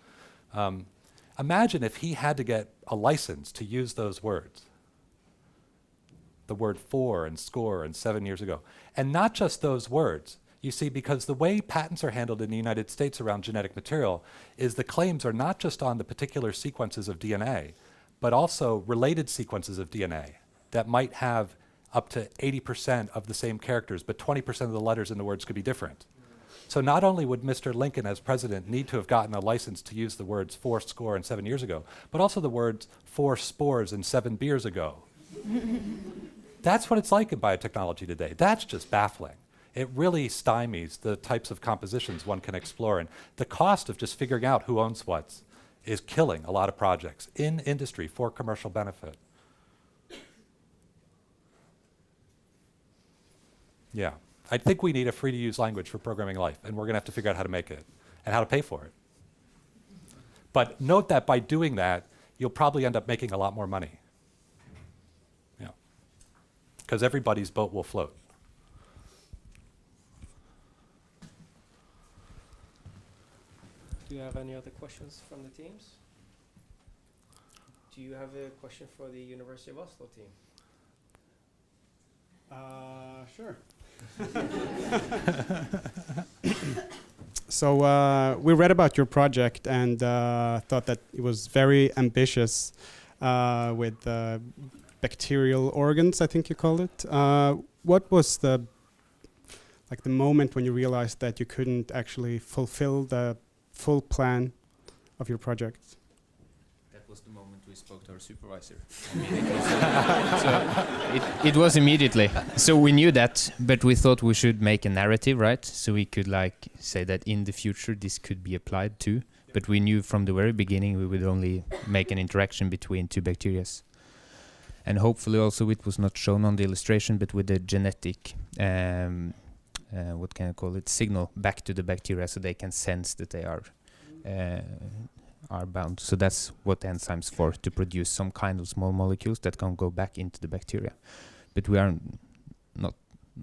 B: Imagine if he had to get a license to use those words. The word 4 and score and 7 years ago. And not just those words. You see, because the way patents are handled in the United States around genetic material is the claims are not just on the particular sequences of DNA, but also related sequences of DNA that might have up to 80% of the same characters, but 20% of the letters in the words could be different. So not only would Mr. Lincoln as president need to have gotten a license to use the words 4 score and 7 years ago, but also the words 4 spores and 7 beers ago. That's what it's like in biotechnology today. That's just baffling. It really stymies the types of compositions one can explore. And the cost of just figuring out who owns what is killing a lot of projects in industry for commercial benefit. Yeah, I think we need a free-to-use language for programming life, and we're going to have to figure out how to make it and how to pay for it. But note that by doing that, you'll probably end up making a lot more money. Yeah, because everybody's boat will float.
C: Do you have any other questions from the teams? Do you have a question for the University of Oslo team?
F: Sure. So we read about your project and thought that it was very ambitious with bacterial organs, I think you called it. what was the moment when you realized that you couldn't actually fulfill the full plan of your project?
H: That was the moment we spoke to our supervisor. It was immediately. So we knew that, but we thought we should make a narrative, right? So we could like say that in the future this could be applied to. But we knew from the very beginning we would only make an interaction between two bacteria. And hopefully also it was not shown on the illustration, but with the genetic, what can I call it, signal back to the bacteria so they can sense that they are bound. So that's what the enzymes for, to produce some kind of small molecules that can go back into the bacteria. But we are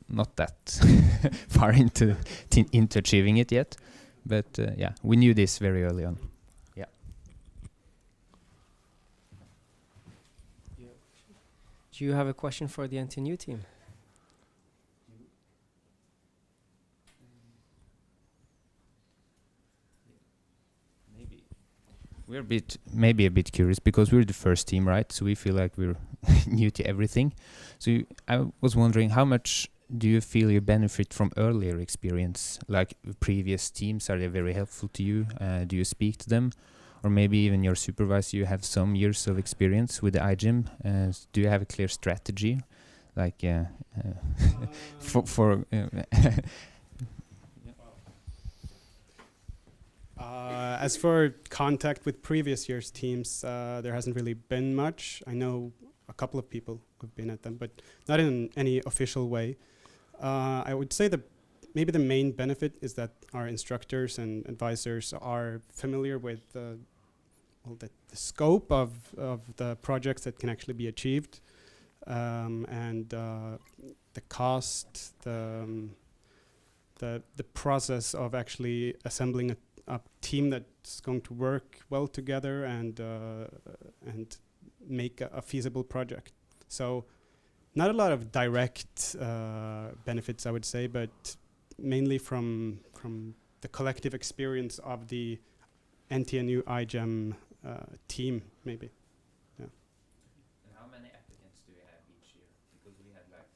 H: not that far into achieving it yet. But yeah, we knew this very early on. Yeah.
C: Do you have a question for the NTNU team?
H: We're maybe a bit curious because we're the first team, right? So we feel like we're new to everything. So I was wondering, how much do you feel you benefit from earlier experience, like previous teams? Are they very helpful to you? Do you speak to them? Or maybe even your supervisor, you have some years of experience with the iGEM. Do you have a clear strategy? Like
F: As for contact with previous year's teams, there hasn't really been much. I know a couple of people who've been at them, but not in any official way. I would say that maybe the main benefit is that our instructors and advisors are familiar with the scope of the projects that can actually be achieved, and the cost, the process of actually assembling a team that's going to work well together and make a feasible project. So not a lot of direct benefits, I would say, but mainly from the collective experience of the NTNU iGEM team, maybe. Yeah.
H: And how many applicants do we have each year? Because we had like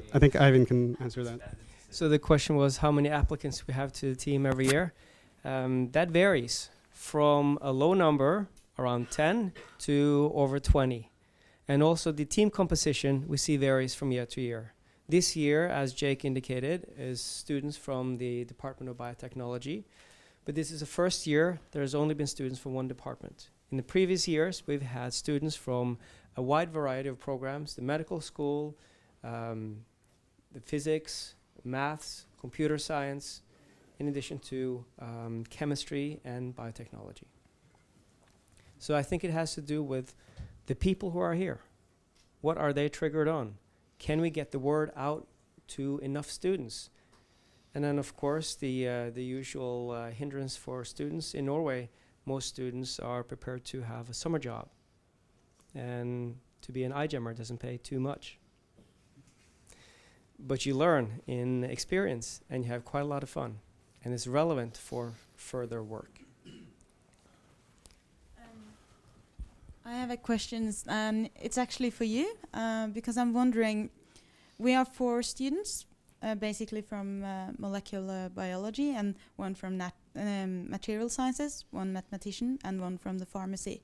H: 4.
F: I think Ivan can answer that.
C: So the question was how many applicants we have to the team every year. That varies from a low number, around 10, to over 20. And also the team composition we see varies from year to year. This year, as Jake indicated, is students from the Department of Biotechnology. But this is the first year there has only been students from one department. In the previous years, we've had students from a wide variety of programs, the medical school, the physics, maths, computer science, in addition to chemistry and biotechnology. So I think it has to do with the people who are here. What are they triggered on? Can we get the word out to enough students? And then, of course, the usual hindrance for students in Norway. Most students are prepared to have a summer job, and to be an iGEMer doesn't pay too much. But you learn in experience, and you have quite a lot of fun, and it's relevant for further work.
G: I have a question, and it's actually for you, because I'm wondering, we are 4 students, basically from molecular biology, and one from material sciences, one mathematician, and one from the pharmacy.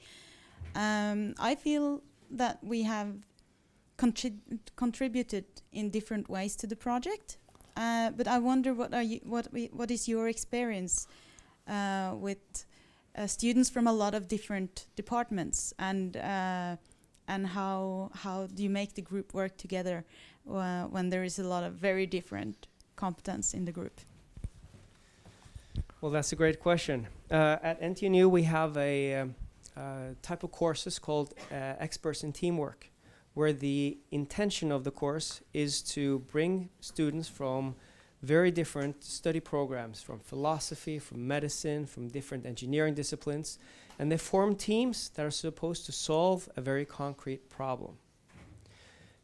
G: I feel that we have contributed in different ways to the project, but I wonder what is your experience with students from a lot of different departments, and how do you make the group work together when there is a lot of very different competence in the group?
C: Well, that's a great question. At NTNU, we have a type of courses called Experts in Teamwork, where the intention of the course is to bring students from very different study programs, from philosophy, from medicine, from different engineering disciplines, and they form teams that are supposed to solve a very concrete problem.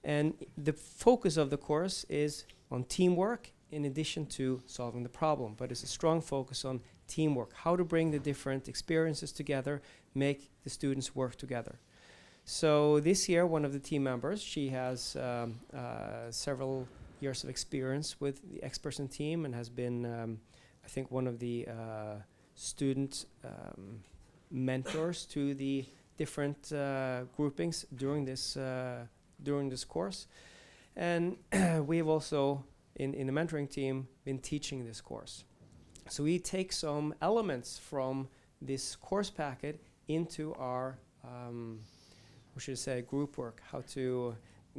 C: And the focus of the course is on teamwork in addition to solving the problem, but it's a strong focus on teamwork, how to bring the different experiences together, make the students work together. So this year, one of the team members, she has several years of experience with the X-Person team and has been, I think, one of the student mentors to the different groupings during this course. And we've also, in the mentoring team, been teaching this course. So we take some elements from this course packet into our, we should say, group work, how to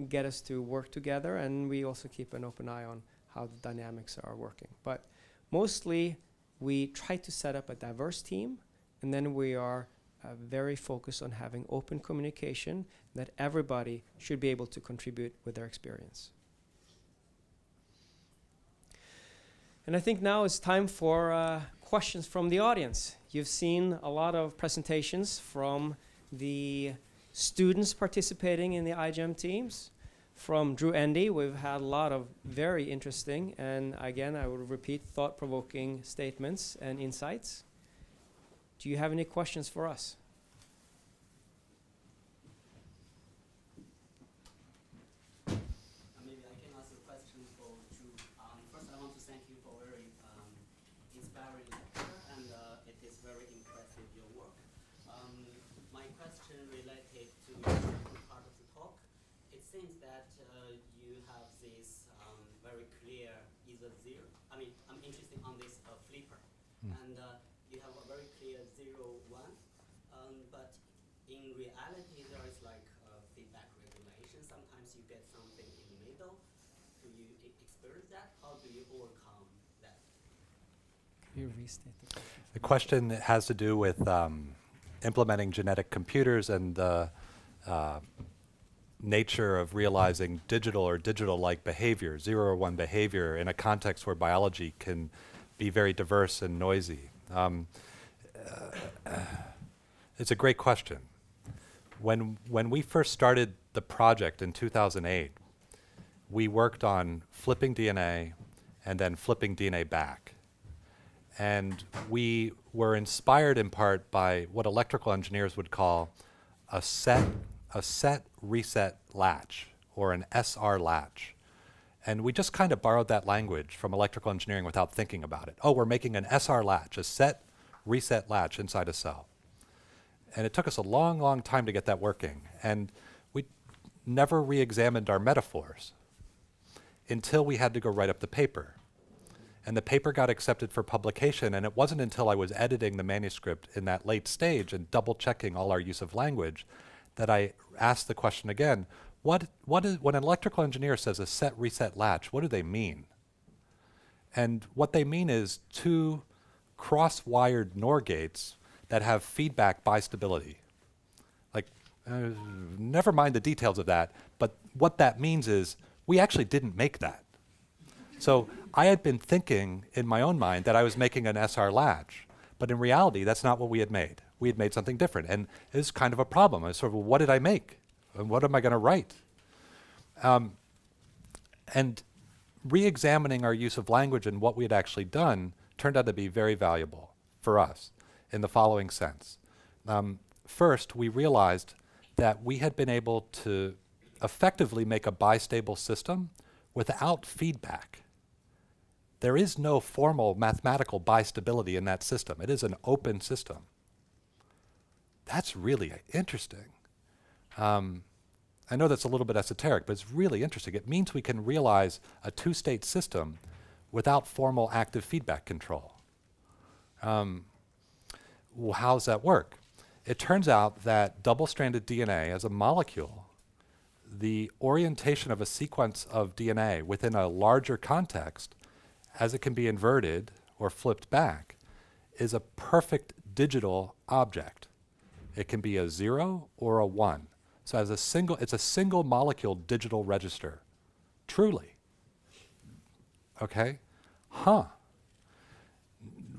C: get us to work together, and we also keep an open eye on how the dynamics are working. But mostly, we try to set up a diverse team, and then we are very focused on having open communication, that everybody should be able to contribute with their experience. And I think now it's time for questions from the audience. You've seen a lot of presentations from the students participating in the iGEM teams. From Drew Endy, we've had a lot of very interesting, and again, I will repeat, thought-provoking statements and insights. Do you have any questions for us?
I: Maybe I can ask a question for Drew. First, I want to thank you for very inspiring lecture, and it is very impressive, your work. My question related to the second part of the talk. It seems that you have this very clear either zero. I mean, I'm interested on this flipper, and you have a very clear 0, 1. But in reality, there is like feedback regulation. Sometimes you get something in the middle. Do you experience that? How do you overcome that?
C: Can you restate the question?
B: The question has to do with implementing genetic computers and the nature of realizing digital or digital-like behavior, 0 or 1 behavior, in a context where biology can be very diverse and noisy. It's a great question. When we first started the project in 2008, we worked on flipping DNA and then flipping DNA back. And we were inspired in part by what electrical engineers would call a set reset latch, or an SR latch. And we just kind of borrowed that language from electrical engineering without thinking about it. Oh, we're making an SR latch, a set reset latch inside a cell. And it took us a long, long time to get that working. And we never re-examined our metaphors until we had to go write up the paper. And the paper got accepted for publication, and it wasn't until I was editing the manuscript in that late stage and double-checking all our use of language that I asked the question again, when an electrical engineer says a set reset latch, what do they mean? And what they mean is 2 cross-wired NOR gates that have feedback bistability. Like, never mind the details of that, but what that means is we actually didn't make that. So I had been thinking in my own mind that I was making an SR latch, but in reality, that's not what we had made. We had made something different, and it was kind of a problem. I was sort of, well, what did I make? And what am I going to write? And re-examining our use of language and what we had actually done turned out to be very valuable for us in the following sense. First, we realized that we had been able to effectively make a bistable system without feedback. There is no formal mathematical bistability in that system. It is an open system. That's really interesting. I know that's a little bit esoteric, but it's really interesting. It means we can realize a 2-state system without formal active feedback control. Well, how does that work? It turns out that double-stranded DNA as a molecule, the orientation of a sequence of DNA within a larger context, as it can be inverted or flipped back, is a perfect digital object. It can be a 0 or a 1. So as it's a single molecule digital register. Truly. Okay?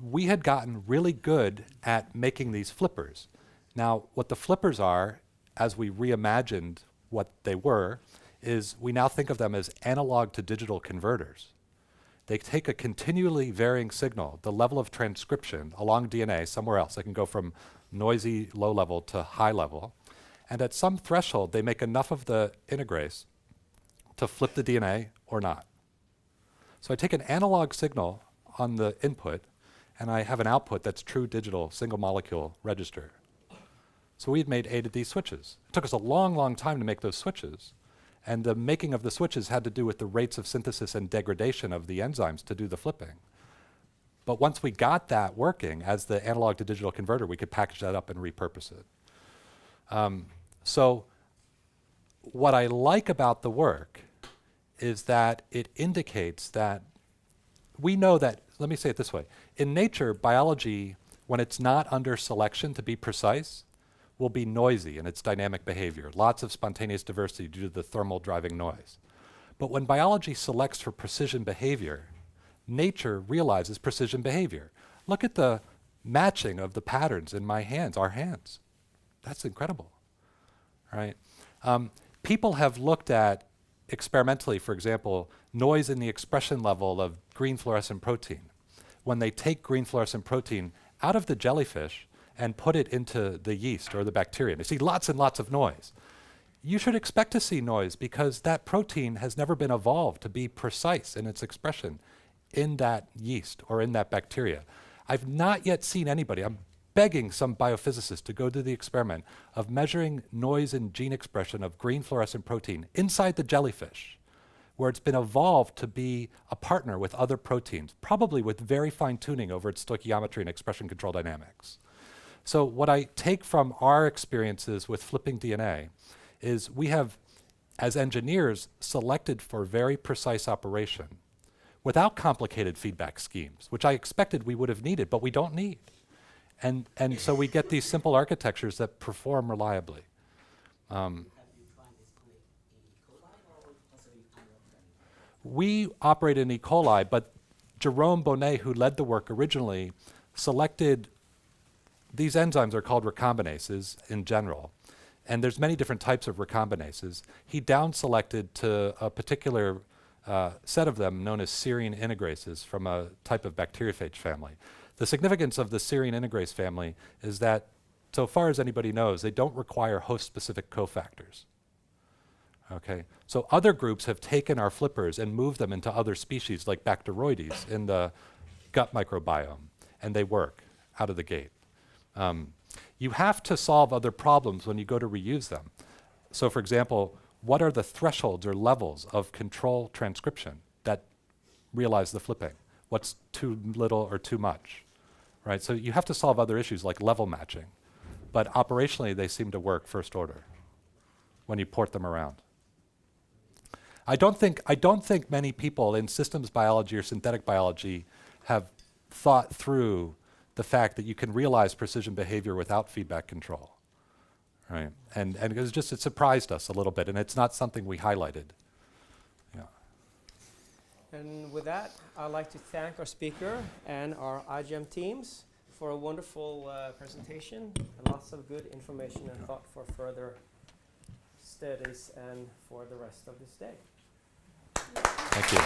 B: We had gotten really good at making these flippers. Now, what the flippers are, as we reimagined what they were, is we now think of them as analog to digital converters. They take a continually varying signal, the level of transcription along DNA somewhere else. They can go from noisy low level to high level. And at some threshold, they make enough of the integrase to flip the DNA or not. So I take an analog signal on the input, and I have an output that's true digital single molecule register. So we had made A to D switches. It took us a long, long time to make those switches. And the making of the switches had to do with the rates of synthesis and degradation of the enzymes to do the flipping. But once we got that working as the analog to digital converter, we could package that up and repurpose it. So what I like about the work is that it indicates that we know that, let me say it this way, in nature, biology, when it's not under selection to be precise, will be noisy in its dynamic behavior, lots of spontaneous diversity due to the thermal driving noise. But when biology selects for precision behavior, nature realizes precision behavior. Look at the matching of the patterns in my hands, our hands. That's incredible, right? People have looked at, experimentally, for example, noise in the expression level of green fluorescent protein. When they take green fluorescent protein out of the jellyfish and put it into the yeast or the bacteria, they see lots and lots of noise. You should expect to see noise because that protein has never been evolved to be precise in its expression in that yeast or in that bacteria. I've not yet seen anybody, I'm begging some biophysicists to go do the experiment of measuring noise in gene expression of green fluorescent protein inside the jellyfish, where it's been evolved to be a partner with other proteins, probably with very fine tuning over its stoichiometry and expression control dynamics. So what I take from our experiences with flipping DNA is we have, as engineers, selected for very precise operation without complicated feedback schemes, which I expected we would have needed, but we don't need. And so we get these simple architectures that perform reliably.
I: Have you tried this clinic in E. coli or also in other organisms?
B: We operate in E. coli, but Jerome Bonnet, who led the work originally, selected, these enzymes are called recombinases in general, and there's many different types of recombinases. He down-selected to a particular set of them known as serine integrases from a type of bacteriophage family. The significance of the serine integrase family is that, so far as anybody knows, they don't require host-specific cofactors. Okay, so other groups have taken our flippers and moved them into other species like Bacteroides in the gut microbiome, and they work out of the gate. You have to solve other problems when you go to reuse them. So for example, what are the thresholds or levels of control transcription that realize the flipping? What's too little or too much, right? So you have to solve other issues like level matching, but operationally they seem to work first order when you port them around. I don't think many people in systems biology or synthetic biology have thought through the fact that you can realize precision behavior without feedback control, right? And it was just, it surprised us a little bit, and it's not something we highlighted. Yeah.
C: And with that, I'd like to thank our speaker and our IGEM teams for a wonderful presentation and lots of good information and thought for further studies and for the rest of this day.
B: Thank you.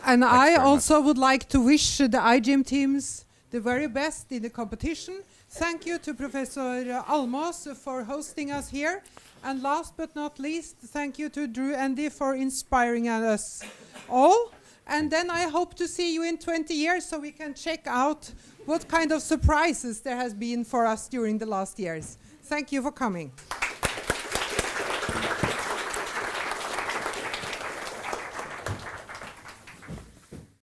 A: And
B: Thanks
A: I
B: very
A: also would like to wish the IGEM teams the very best in the competition. Thank you to Professor Almås for hosting us here. And last but not least, thank you to Drew Endy for inspiring us all. And then I hope to see you in 20 years so we can check out what kind of surprises there has been for us during the last years. Thank you for coming.